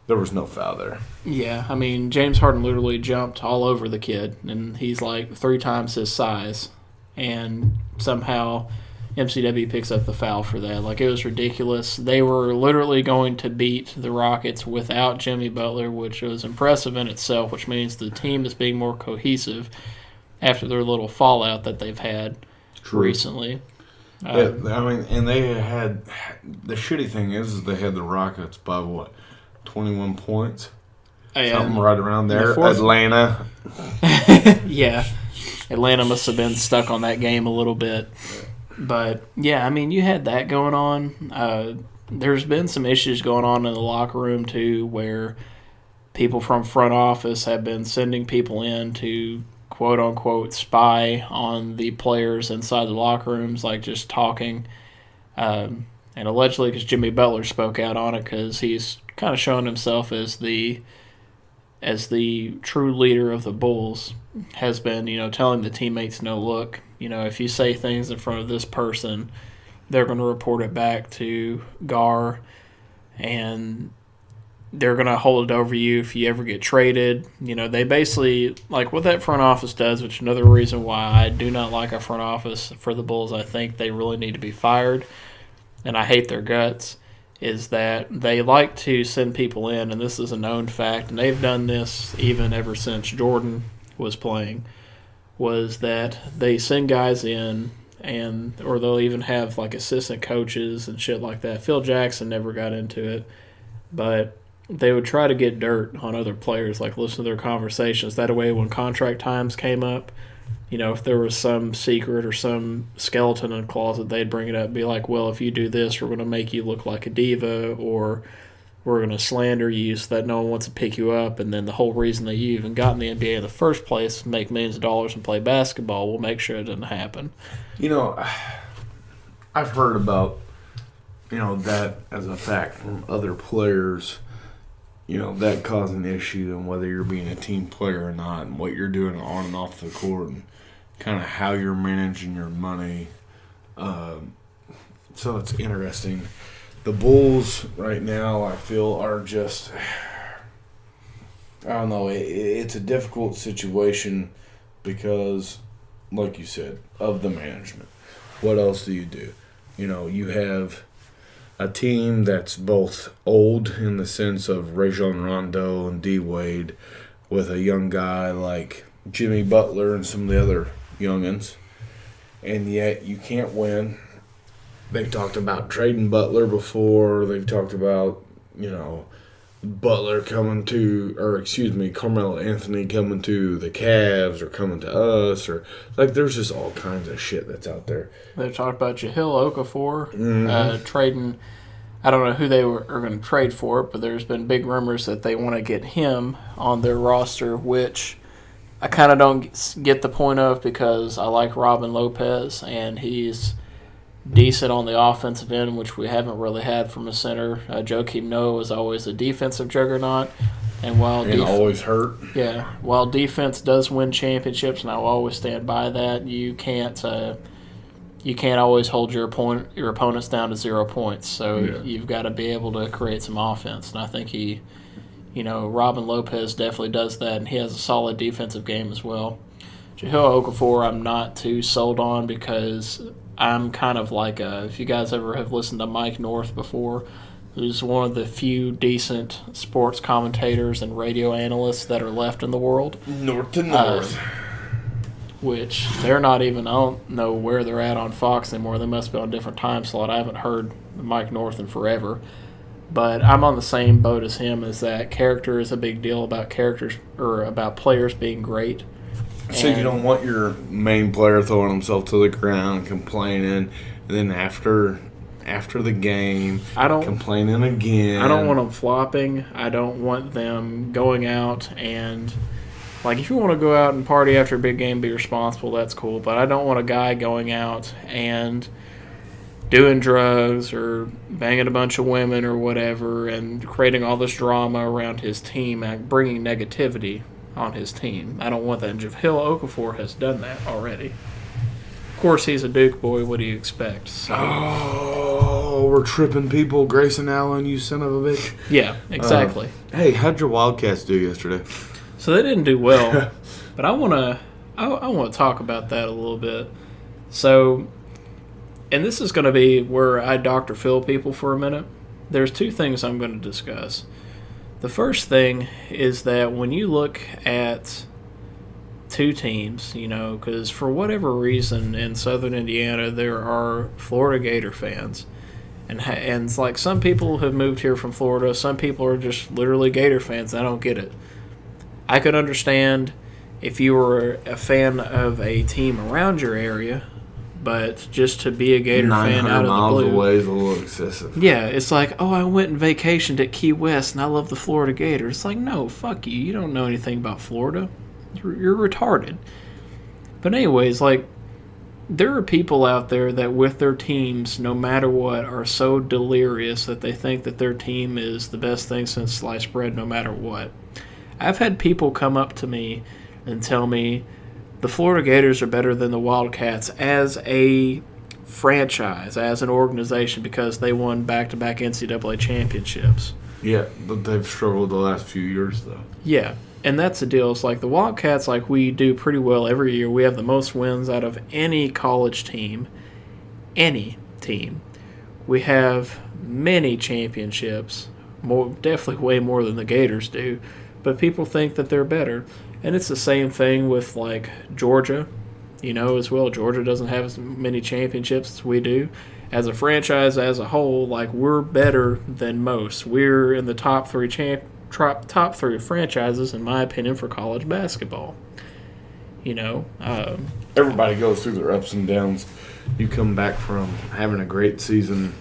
there was no foul there. Yeah, I mean, James Harden literally jumped all over the kid, and he's like 3 times his size, and somehow MCW picks up the foul for that. Like, it was ridiculous. They were literally going to beat the Rockets without Jimmy Butler, which was impressive in itself, which means the team is being more cohesive after their little fallout that they've had recently. Yeah, I mean, and they had, the shitty thing is they had the Rockets by 21 points? Something right around there. Atlanta. Yeah. Atlanta must have been stuck on that game a little bit. But, yeah, I mean, you had that going on. There's been some issues going on in the locker room, too, where people from front office have been sending people in to, quote-unquote, spy on the players inside the locker rooms, like just talking. And allegedly, because Jimmy Butler spoke out on it, because he's kind of showing himself as the true leader of the Bulls, has been, telling the teammates, no, look, if you say things in front of this person, they're going to report it back to GAR, and they're going to hold it over you if you ever get traded. They basically, like what that front office does, which is another reason why I do not like our front office for the Bulls. I think they really need to be fired, and I hate their guts, is that they like to send people in, and this is a known fact, and they've done this even ever since Jordan was playing, was that they send guys in, or they'll even have like assistant coaches and shit like that. Phil Jackson never got into it, but they would try to get dirt on other players, like listen to their conversations. That way when contract times came up, if there was some secret or some skeleton in a closet, they'd bring it up and be like, well, if you do this, we're going to make you look like a diva, or we're going to slander you so that no one wants to pick you up. And then the whole reason that you even got in the NBA in the first place, make millions of dollars and play basketball, we'll make sure it doesn't happen. I've heard about, that as a fact from other players, that causing an issue, and whether you're being a team player or not, and what you're doing on and off the court, and kind of how you're managing your money. So it's interesting. The Bulls right now, I feel, are just, I don't know, it's a difficult situation because, like you said, of the management. What else do? You have a team that's both old in the sense of Rajon Rondo and D. Wade, with a young guy like Jimmy Butler and some of the other youngins, and yet you can't win. They've talked about trading Butler before. They've talked about, Butler Carmelo Anthony coming to the Cavs or coming to us, or like there's just all kinds of shit that's out there. They've talked about Jahlil Okafor trading. I don't know who they are going to trade for, but there's been big rumors that they want to get him on their roster, which I kind of don't get the point of, because I like Robin Lopez, and he's decent on the offensive end, which we haven't really had from a center. Joakim Noah was always a defensive juggernaut. And while always hurt. Yeah, while defense does win championships, and I will always stand by that, you can't always hold your opponents down to 0 points. So you've got to be able to create some offense. And I think Robin Lopez definitely does that, and he has a solid defensive game as well. Jahlil Okafor, I'm not too sold on because I'm kind of like if you guys ever have listened to Mike North before, who's one of the few decent sports commentators and radio analysts that are left in the world. North to north. Which they're not even, I don't know where they're at on Fox anymore. They must be on a different time slot. I haven't heard Mike North in forever. But I'm on the same boat as him, is that character is a big deal about about players being great. So you don't want your main player throwing himself to the ground, complaining, and then after the game, complaining again. I don't want them flopping. I don't want them going out and, if you want to go out and party after a big game, be responsible, that's cool. But I don't want a guy going out and doing drugs or banging a bunch of women or whatever and creating all this drama around his team and bringing negativity on his team. I don't want that. And Jahlil Okafor has done that already. Of course, he's a Duke boy. What do you expect? So, we're tripping people. Grayson Allen, you son of a bitch. Yeah, exactly. Hey, how'd your Wildcats do yesterday? So they didn't do well, but I want to talk about that a little bit. So, and this is going to be where I Dr. Phil people for a minute. There's two things I'm going to discuss. The first thing is that when you look at two teams, because for whatever reason in Southern Indiana there are Florida Gator fans, and it's like some people have moved here from Florida, some people are just literally Gator fans. I don't get it. I could understand if you were a fan of a team around your area, but just to be a Gator fan out of the blue. 900 miles away is a little excessive. Yeah, it's like, I went and vacationed at Key West and I love the Florida Gators. It's like, no, fuck you. You don't know anything about Florida. You're retarded. But anyways, there are people out there that with their teams, no matter what, are so delirious that they think that their team is the best thing since sliced bread no matter what. I've had people come up to me and tell me the Florida Gators are better than the Wildcats as a franchise, as an organization, because they won back-to-back NCAA championships. Yeah, but they've struggled the last few years, though. Yeah, and that's the deal. It's like the Wildcats, we do pretty well every year. We have the most wins out of any college team, any team. We have many championships, definitely way more than the Gators do. But people think that they're better. And it's the same thing with, Georgia, as well. Georgia doesn't have as many championships as we do. As a franchise as a whole, we're better than most. We're in the top three franchises, in my opinion, for college basketball. Everybody goes through their ups and downs. You come back from having a great season,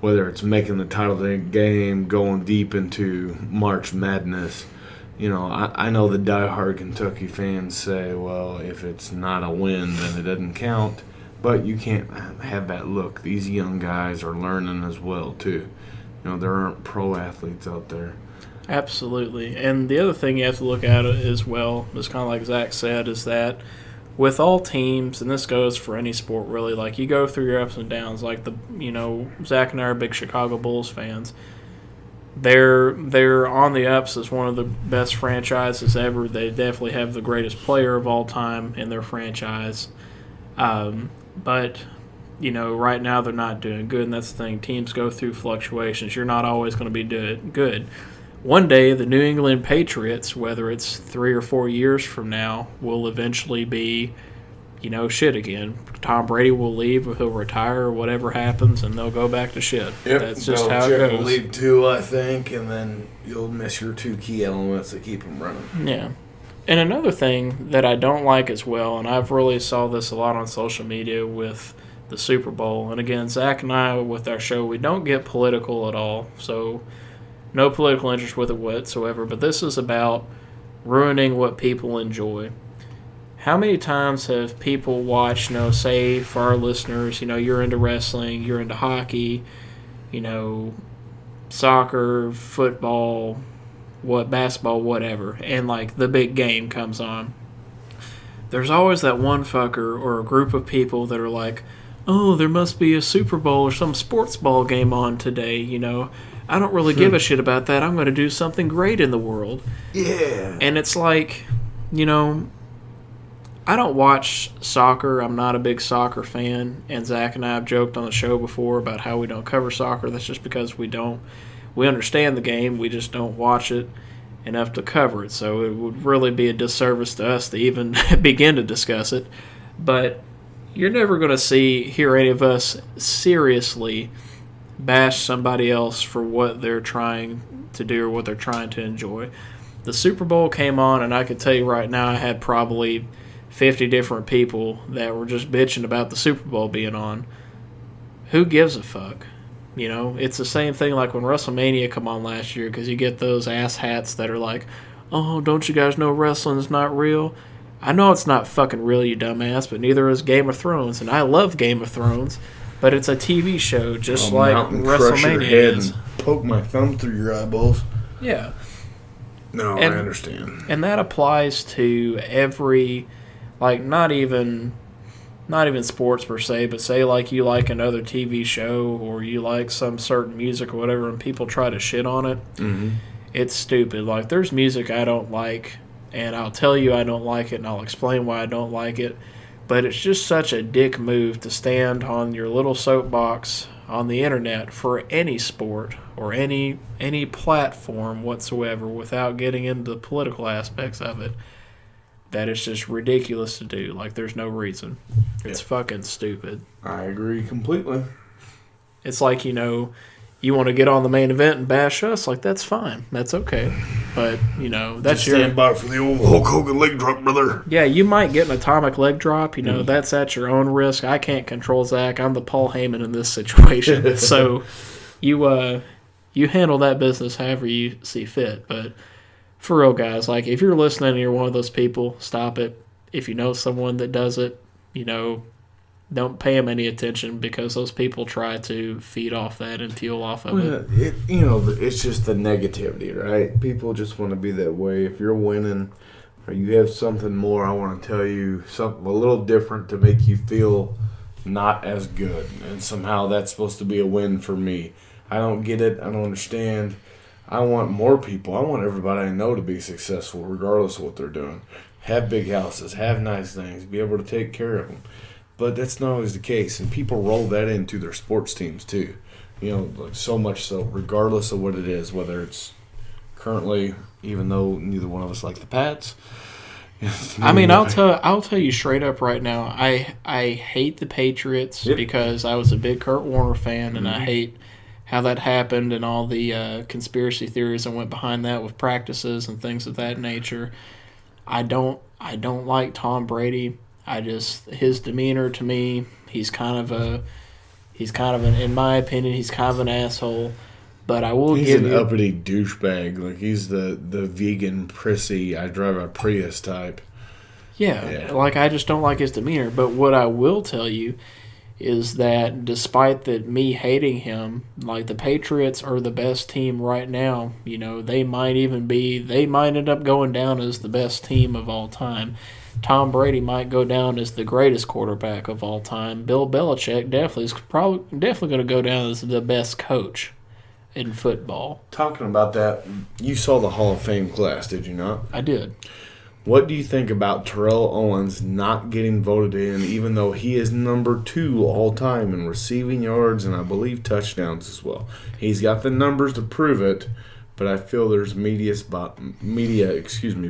whether it's making the title of the game, going deep into March Madness. I know the diehard Kentucky fans say, well, if it's not a win, then it doesn't count. But you can't have that look. These young guys are learning as well, too. There aren't pro athletes out there. Absolutely. And the other thing you have to look at as well, is kind of like Zach said, is that with all teams, and this goes for any sport really, you go through your ups and downs. Zach and I are big Chicago Bulls fans. They're on the ups as one of the best franchises ever. They definitely have the greatest player of all time in their franchise. But, right now they're not doing good, and that's the thing. Teams go through fluctuations. You're not always going to be doing good. One day, the New England Patriots, whether it's 3 or 4 years from now, will eventually be, shit again. Tom Brady will leave, or he'll retire, or whatever happens, and they'll go back to shit. Yep, that's just how it goes. Will leave too, I think, and then you'll miss your two key elements that keep them running. Yeah. And another thing that I don't like as well, and I've really saw this a lot on social media with the Super Bowl, and again, Zach and I, with our show, we don't get political at all, so no political interest with it whatsoever, but this is about ruining what people enjoy. How many times have people watched, say for our listeners, you're into wrestling, you're into hockey, soccer, football, what basketball, whatever, and like the big game comes on, there's always that one fucker or a group of people that are like, oh, there must be a Super Bowl or some sports ball game on today, you know. I don't really give a shit about that. I'm going to do something great in the world. Yeah. And it's like, you know, I don't watch soccer. I'm not a big soccer fan. And Zach and I have joked on the show before about how we don't cover soccer. That's just because we understand the game. We just don't watch it enough to cover it. So it would really be a disservice to us to even begin to discuss it. But you're never going to hear any of us seriously bash somebody else for what they're trying to do or what they're trying to enjoy. The Super Bowl came on, and I could tell you right now I had probably 50 different people that were just bitching about the Super Bowl being on. Who gives a fuck? You know, it's the same thing like when WrestleMania come on last year, because you get those ass hats that are like, oh, don't you guys know wrestling's not real? I know it's not fucking real, you dumbass, but neither is Game of Thrones, and I love Game of Thrones, but it's a TV show just like WrestleMania is. And poke my thumb through your eyeballs. Yeah. No, I understand. And that applies to every, like, not even sports per se, but say like you like another TV show or you like some certain music or whatever, and people try to shit on it. Mm-hmm. It's stupid. Like, there's music I don't like, and I'll tell you I don't like it, and I'll explain why I don't like it. But it's just such a dick move to stand on your little soapbox on the internet for any sport or any platform whatsoever without getting into the political aspects of it. That it's just ridiculous to do. Like, there's no reason. It's fucking stupid. I agree completely. It's like, you know, you want to get on the main event and bash us, like, that's fine. That's okay. But, you know, that's just stand by for the old Hulk Hogan leg drop, brother. Yeah, you might get an atomic leg drop. You know, that's at your own risk. I can't control Zach. I'm the Paul Heyman in this situation. So you handle that business however you see fit. But for real, guys, like, if you're listening and you're one of those people, stop it. If you know someone that does it, you know, don't pay them any attention, because those people try to feed off that and fuel off of it. You know, it's just the negativity, right? People just want to be that way. If you're winning or you have something more, I want to tell you something a little different to make you feel not as good. And somehow that's supposed to be a win for me. I don't get it. I don't understand. I want more people. I want everybody I know to be successful regardless of what they're doing. Have big houses, have nice things, be able to take care of them. But that's not always the case, and people roll that into their sports teams too. You know, like, so much so, regardless of what it is, whether it's currently, even though neither one of us like the Pats. I mean, I'll tell you straight up right now, I hate the Patriots because I was a big Kurt Warner fan, and I hate how that happened and all the conspiracy theories that went behind that with practices and things of that nature. I don't like Tom Brady. His demeanor to me, he's kind of an, in my opinion, he's kind of an asshole. But I will give you... He's an uppity douchebag. Like, he's the vegan, prissy, I drive a Prius type. Yeah, like, I just don't like his demeanor. But what I will tell you is that despite that me hating him, like, the Patriots are the best team right now. You know, they might end up going down as the best team of all time. Tom Brady might go down as the greatest quarterback of all time. Bill Belichick definitely going to go down as the best coach in football. Talking about that, you saw the Hall of Fame class, did you not? I did. What do you think about Terrell Owens not getting voted in, even though he is number 2 all time in receiving yards and I believe touchdowns as well? He's got the numbers to prove it, but I feel there's media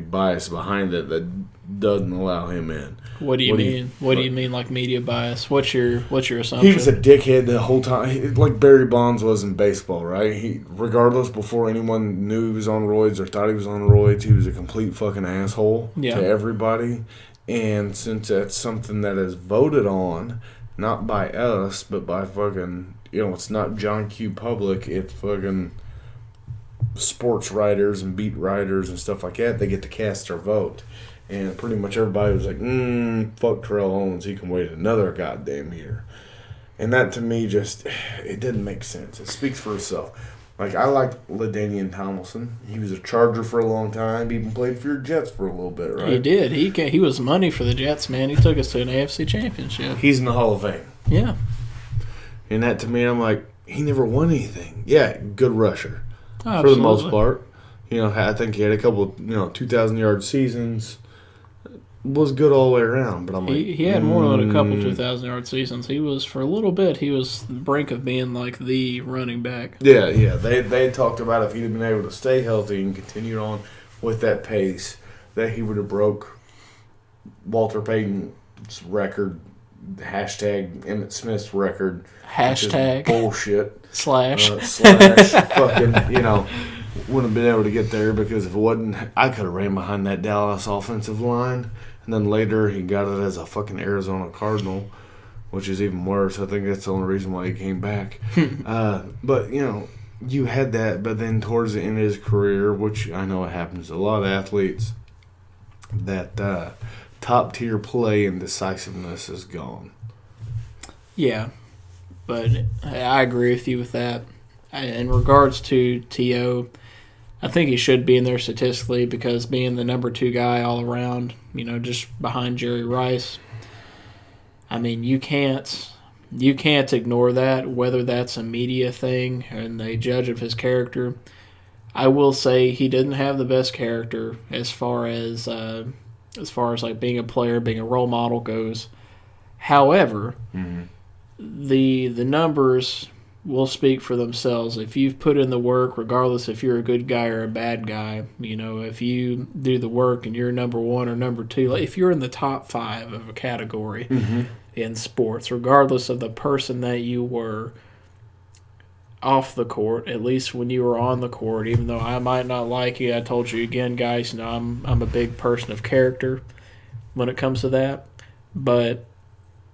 bias behind it that doesn't allow him in. What do you mean? What do you mean, like, media bias? What's your assumption? He was a dickhead the whole time, like Barry Bonds was in baseball, right? Regardless, before anyone knew he was on roids or thought he was on roids, he was a complete fucking asshole to everybody. And since that's something that is voted on, not by us, but by fucking, you know, it's not John Q. Public, it's fucking sports writers and beat writers and stuff like that, they get to cast their vote. And pretty much everybody was like, fuck Terrell Owens, he can wait another goddamn year. And that, to me, just, it didn't make sense. It speaks for itself. Like, I like LaDainian Tomlinson. He was a Charger for a long time. He even played for your Jets for a little bit, right? He did. He was money for the Jets, man. He took us to an AFC championship. He's in the Hall of Fame. Yeah. And that, to me, I'm like, he never won anything. Yeah, good rusher. Oh, for the most part. I think he had a couple, 2,000-yard seasons. Was good all the way around, but I'm like... He had more than a couple 2,000-yard seasons. He was, for a little bit, he was the brink of being like the running back. Yeah. They talked about if he'd been able to stay healthy and continued on with that pace, that he would have broke Walter Payton's record, hashtag Emmitt Smith's record. Hashtag. Bullshit. Slash. Fucking, wouldn't have been able to get there because if it wasn't, I could have ran behind that Dallas offensive line. And then later he got it as a fucking Arizona Cardinal, which is even worse. I think that's the only reason why he came back. But, you had that, but then towards the end of his career, which I know it happens to a lot of athletes, that top-tier play and decisiveness is gone. Yeah, but I agree with you with that. In regards to T.O., I think he should be in there statistically because being the number 2 guy all around, just behind Jerry Rice, I mean, you can't ignore that, whether that's a media thing and they judge of his character. I will say he didn't have the best character as far as like being a player, being a role model goes. However, the numbers will speak for themselves. If you've put in the work, regardless if you're a good guy or a bad guy, if you do the work and you're number 1 or number 2, like if you're in the top 5 of a category in sports, regardless of the person that you were off the court, at least when you were on the court, even though I might not like you, I told you again, guys, I'm a big person of character when it comes to that, but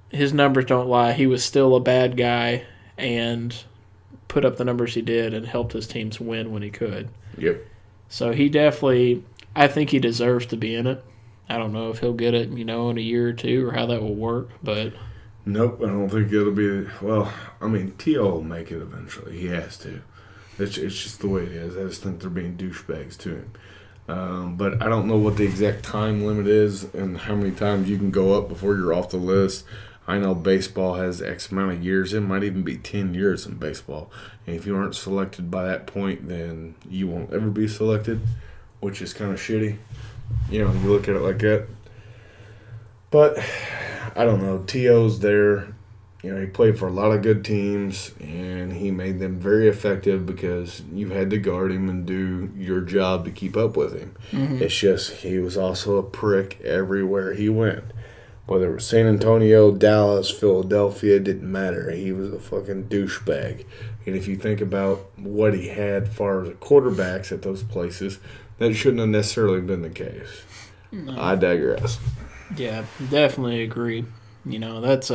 his numbers don't lie. He was still a bad guy and put up the numbers he did and helped his teams win when he could. Yep. So he definitely, I think he deserves to be in it. I don't know if he'll get it, in a year or two or how that will work, but... Nope, I don't think it'll be... Well, I mean, T.O. will make it eventually. He has to. It's just the way it is. I just think they're being douchebags to him. But I don't know what the exact time limit is and how many times you can go up before you're off the list. I know baseball has X amount of years. It might even be 10 years in baseball. And if you aren't selected by that point, then you won't ever be selected, which is kind of shitty. You look at it like that. But, I don't know. T.O.'s there. He played for a lot of good teams, and he made them very effective because you had to guard him and do your job to keep up with him. It's just he was also a prick everywhere he went. Whether it was San Antonio, Dallas, Philadelphia, it didn't matter. He was a fucking douchebag. And if you think about what he had as far as quarterbacks at those places, that shouldn't have necessarily been the case. No. I digress. Yeah, definitely agree. That's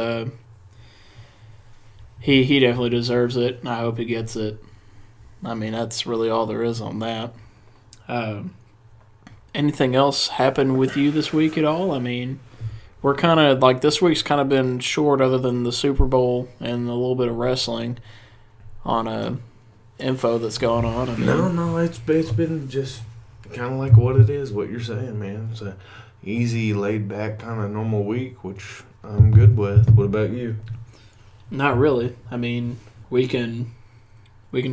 he definitely deserves it, and I hope he gets it. I mean, that's really all there is on that. Anything else happen with you this week at all? I mean... We're kind of, like, this week's kind of been short other than the Super Bowl and a little bit of wrestling on info that's going on. I mean, no, it's been just kind of like what it is, what you're saying, man. It's a easy, laid-back kind of normal week, which I'm good with. What about you? Not really. I mean, we can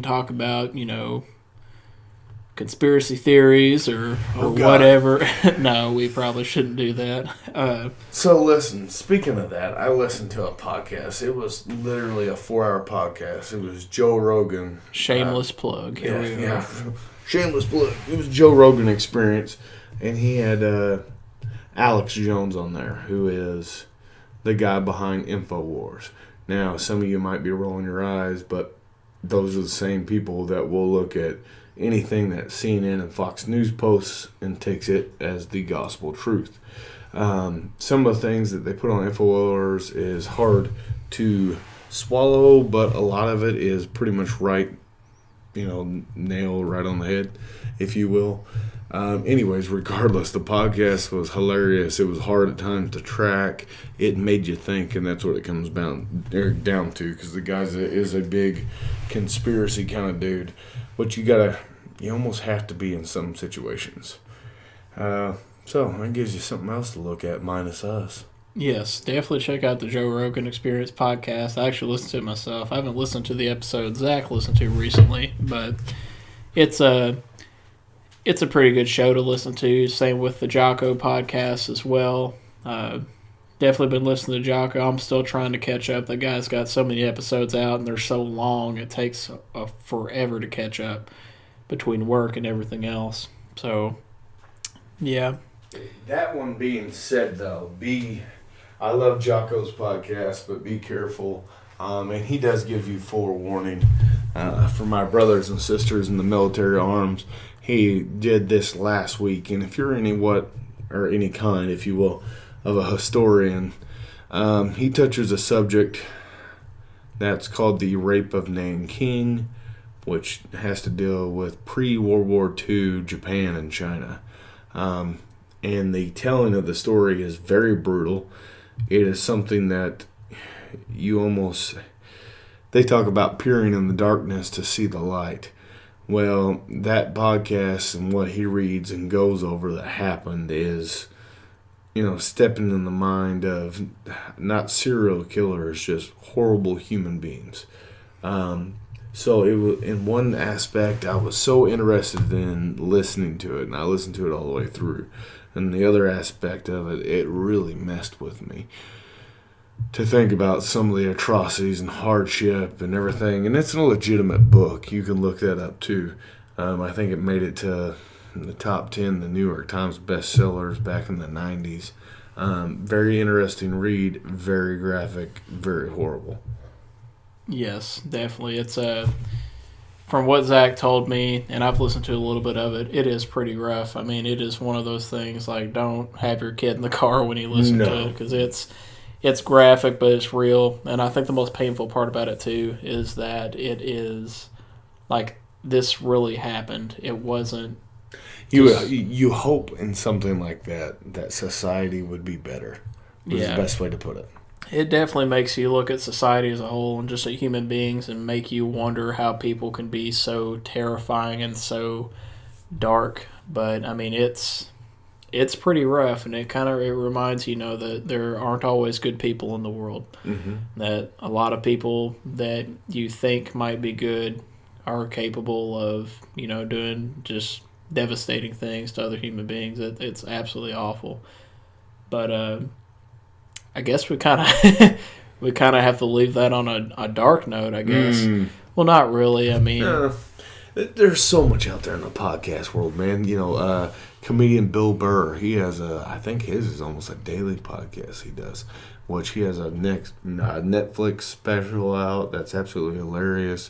talk about, conspiracy theories or whatever. No, we probably shouldn't do that. So listen, speaking of that, I listened to a podcast. It was literally a 4-hour podcast. It was Joe Rogan. Shameless plug. Here we go. Shameless plug. It was Joe Rogan Experience, and he had Alex Jones on there, who is the guy behind InfoWars. Now, some of you might be rolling your eyes, but those are the same people that will look at anything that CNN and Fox News posts and takes it as the gospel truth. Some of the things that they put on InfoWars is hard to swallow, but a lot of it is pretty much right, nail right on the head, if you will. Anyways, regardless, the podcast was hilarious. It was hard at times to track. It made you think, and that's what it comes down to, because the guy is a big conspiracy kind of dude. what you almost have to be in some situations. So that gives you something else to look at minus us. Yes, definitely check out the Joe Rogan Experience podcast. I actually listened to it myself. I haven't listened to the episode Zach listened to recently, but it's a pretty good show to listen to. Same with the Jocko podcast as well. Definitely been listening to Jocko. I'm still trying to catch up. The guy's got so many episodes out, and they're so long, it takes forever to catch up between work and everything else. So, yeah. That one being said, though, I love Jocko's podcast, but be careful. And he does give you forewarning. For my brothers and sisters in the military arms, he did this last week. And if you're any kind, if you will, of a historian, he touches a subject that's called the rape of Nanking, which has to deal with pre-World War II Japan and China. And the telling of the story is very brutal. It is something that they talk about peering in the darkness to see the light. Well, that podcast and what he reads and goes over that happened is, stepping in the mind of not serial killers, just horrible human beings. So it was, in one aspect, I was so interested in listening to it, and I listened to it all the way through. And the other aspect of it, it really messed with me to think about some of the atrocities and hardship and everything. And it's a legitimate book. You can look that up too. I think it made it to the top 10 the New York Times bestsellers back in the 90s. Very interesting read, very graphic, very horrible. Yes, definitely. It's from what Zach told me, and I've listened to a little bit of it, it is pretty rough. I mean, it is one of those things, like, don't have your kid in the car when you listen to it, because it's graphic, but it's real. And I think the most painful part about it, too, is that it is, like, this really happened. It wasn't... You hope in something like that society would be better. Is the best way to put it. It definitely makes you look at society as a whole and just at human beings and make you wonder how people can be so terrifying and so dark. But, I mean, it's pretty rough, and it reminds you, that there aren't always good people in the world. Mm-hmm. That a lot of people that you think might be good are capable of, doing just devastating things to other human beings. It's absolutely awful. But I guess we kind of have to leave that on a dark note, I guess. Well, not really. I mean, there's so much out there in the podcast world, man. Comedian Bill Burr, he has I think his is almost a daily podcast he does, which he has a Netflix special out that's absolutely hilarious.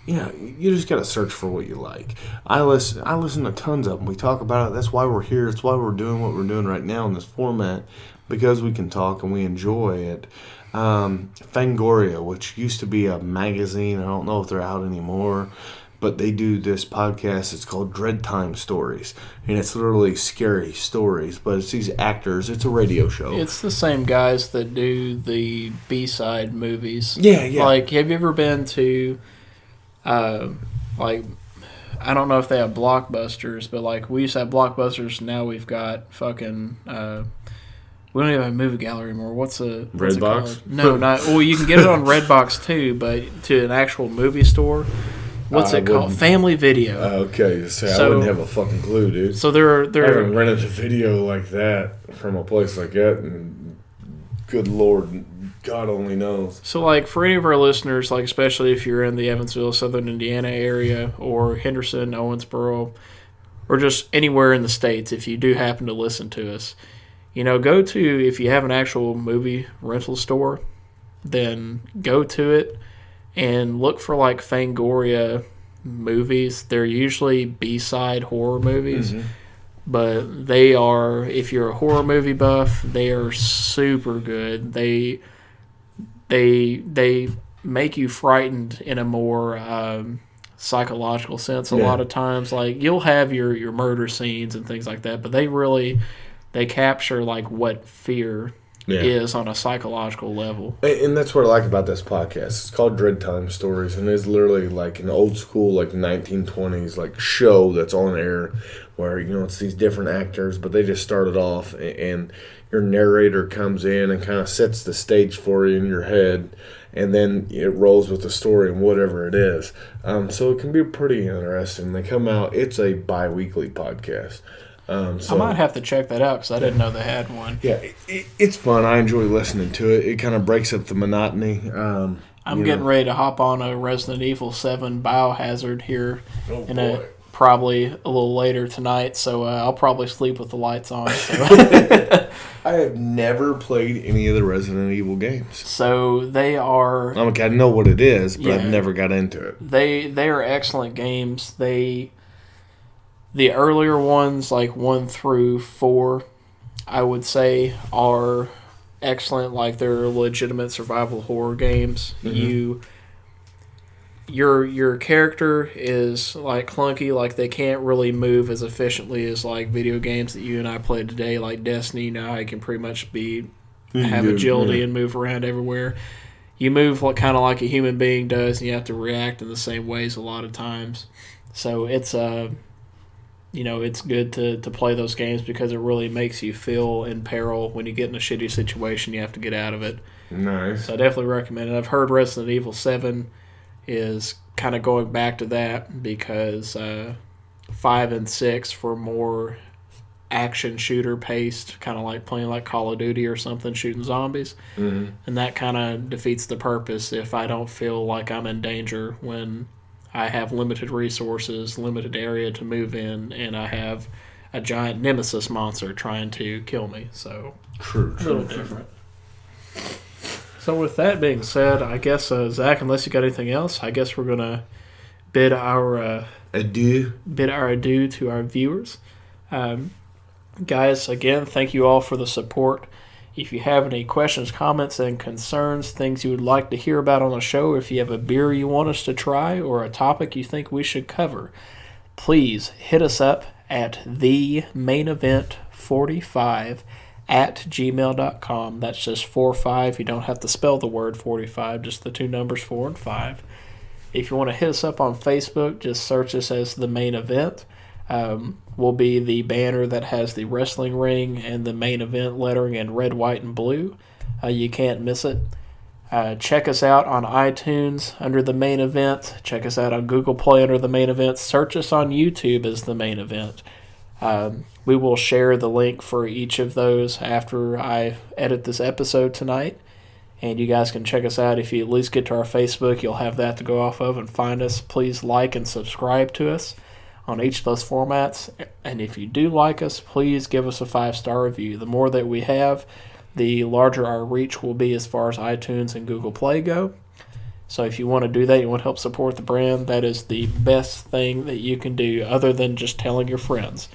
You just got to search for what you like. I listen to tons of them. We talk about it. That's why we're here. It's why we're doing what we're doing right now in this format, because we can talk and we enjoy it. Fangoria, which used to be a magazine. I don't know if they're out anymore, but they do this podcast. It's called Dread Time Stories, and it's literally scary stories, but it's these actors. It's a radio show. It's the same guys that do the B-side movies. Yeah. Like, have you ever been to... I don't know if they have Blockbusters, but like we used to have Blockbusters. Now we've got fucking. We don't even have a movie gallery anymore. What's it Redbox? Called? No, not. Well, you can get it on Redbox too, but to an actual movie store. What's it called? Family Video. Okay, I wouldn't have a fucking clue, dude. So they're I haven't rented a video like that from a place like that, and good Lord, God only knows. So, like, for any of our listeners, like, especially if you're in the Evansville, Southern Indiana area, or Henderson, Owensboro, or just anywhere in the States, if you do happen to listen to us, go to, if you have an actual movie rental store, then go to it and look for, like, Fangoria movies. They're usually B-side horror movies. Mm-hmm. But they are, if you're a horror movie buff, they are super good. They make you frightened in a more psychological sense a lot of times. Like, you'll have your murder scenes and things like that, but they capture, like, what fear is on a psychological level. And that's what I like about this podcast. It's called Dread Time Stories, and it's literally like an old school, like 1920s, like show that's on air where, it's these different actors, but they just started off, and your narrator comes in and kind of sets the stage for you in your head, and then it rolls with the story and whatever it is. So it can be pretty interesting. They come out, it's a bi-weekly podcast. I might have to check that out because I didn't know they had one. Yeah, it's fun. I enjoy listening to it. It kind of breaks up the monotony. I'm getting ready to hop on a Resident Evil 7 Biohazard here probably a little later tonight, so I'll probably sleep with the lights on. So. I have never played any of the Resident Evil games. So they are... I know what it is, but I've never got into it. They are excellent games. The earlier ones, like 1 through 4, I would say, are excellent. Like, they're legitimate survival horror games. Mm-hmm. Your character is, like, clunky. Like, they can't really move as efficiently as, like, video games that you and I played today, like Destiny. Now I can pretty much have agility and move around everywhere. You move kind of like a human being does, and you have to react in the same ways a lot of times. So it's it's good to play those games because it really makes you feel in peril. When you get in a shitty situation, you have to get out of it. Nice. So I definitely recommend it. I've heard Resident Evil 7 is kind of going back to that because 5 and 6 for more action shooter paced, kind of like playing like Call of Duty or something, shooting zombies. Mm-hmm. And that kind of defeats the purpose if I don't feel like I'm in danger when I have limited resources, limited area to move in, and I have a giant nemesis monster trying to kill me. So, a little different. So with that being said, I guess, Zach, unless you got anything else, I guess we're going to bid our adieu to our viewers. Guys, again, thank you all for the support. If you have any questions, comments, and concerns, things you would like to hear about on the show, if you have a beer you want us to try or a topic you think we should cover, please hit us up at themainevent45@gmail.com. That's just 45. You don't have to spell the word 45, just the two numbers 4 and 5. If you want to hit us up on Facebook, just search us as The Main Event. Will be the banner that has the wrestling ring and the main event lettering in red, white, and blue. You can't miss it. Check us out on iTunes under The Main Event. Check us out on Google Play under The Main Event. Search us on YouTube as The Main Event. We will share the link for each of those after I edit this episode tonight. And you guys can check us out. If you at least get to our Facebook, you'll have that to go off of and find us. Please like and subscribe to us on each of those formats. And if you do like us, please give us a 5-star review. The more that we have, the larger our reach will be as far as iTunes and Google Play go. So if you want to do that, you want to help support the brand, that is the best thing that you can do other than just telling your friends.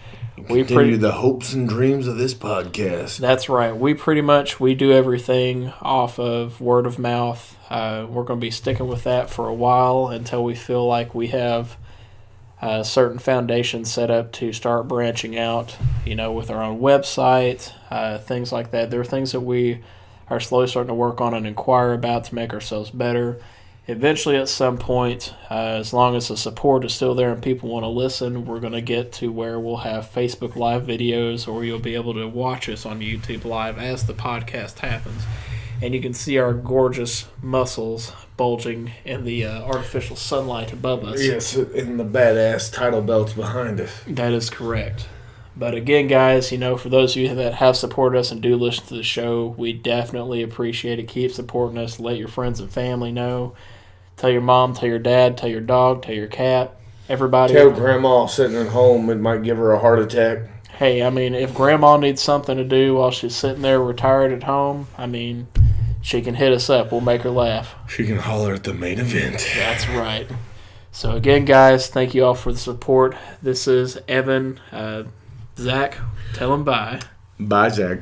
We continue the hopes and dreams of this podcast. That's right. We do everything off of word of mouth. We're going to be sticking with that for a while until we feel like we have certain foundations set up to start branching out, with our own website, things like that. There are things that we are slowly starting to work on and inquire about to make ourselves better. Eventually, at some point, as long as the support is still there and people want to listen, we're going to get to where we'll have Facebook Live videos, or you'll be able to watch us on YouTube Live as the podcast happens. And you can see our gorgeous muscles bulging in the artificial sunlight above us. Yes, and the badass title belts behind us. That is correct. But again, guys, for those of you that have supported us and do listen to the show, we definitely appreciate it. Keep supporting us. Let your friends and family know. Tell your mom, tell your dad, tell your dog, tell your cat, everybody. Tell grandma sitting at home, it might give her a heart attack. Hey, if grandma needs something to do while she's sitting there retired at home, she can hit us up. We'll make her laugh. She can holler at The Main Event. That's right. So again, guys, thank you all for the support. This is Evan. Zach, tell him bye. Bye, Zach.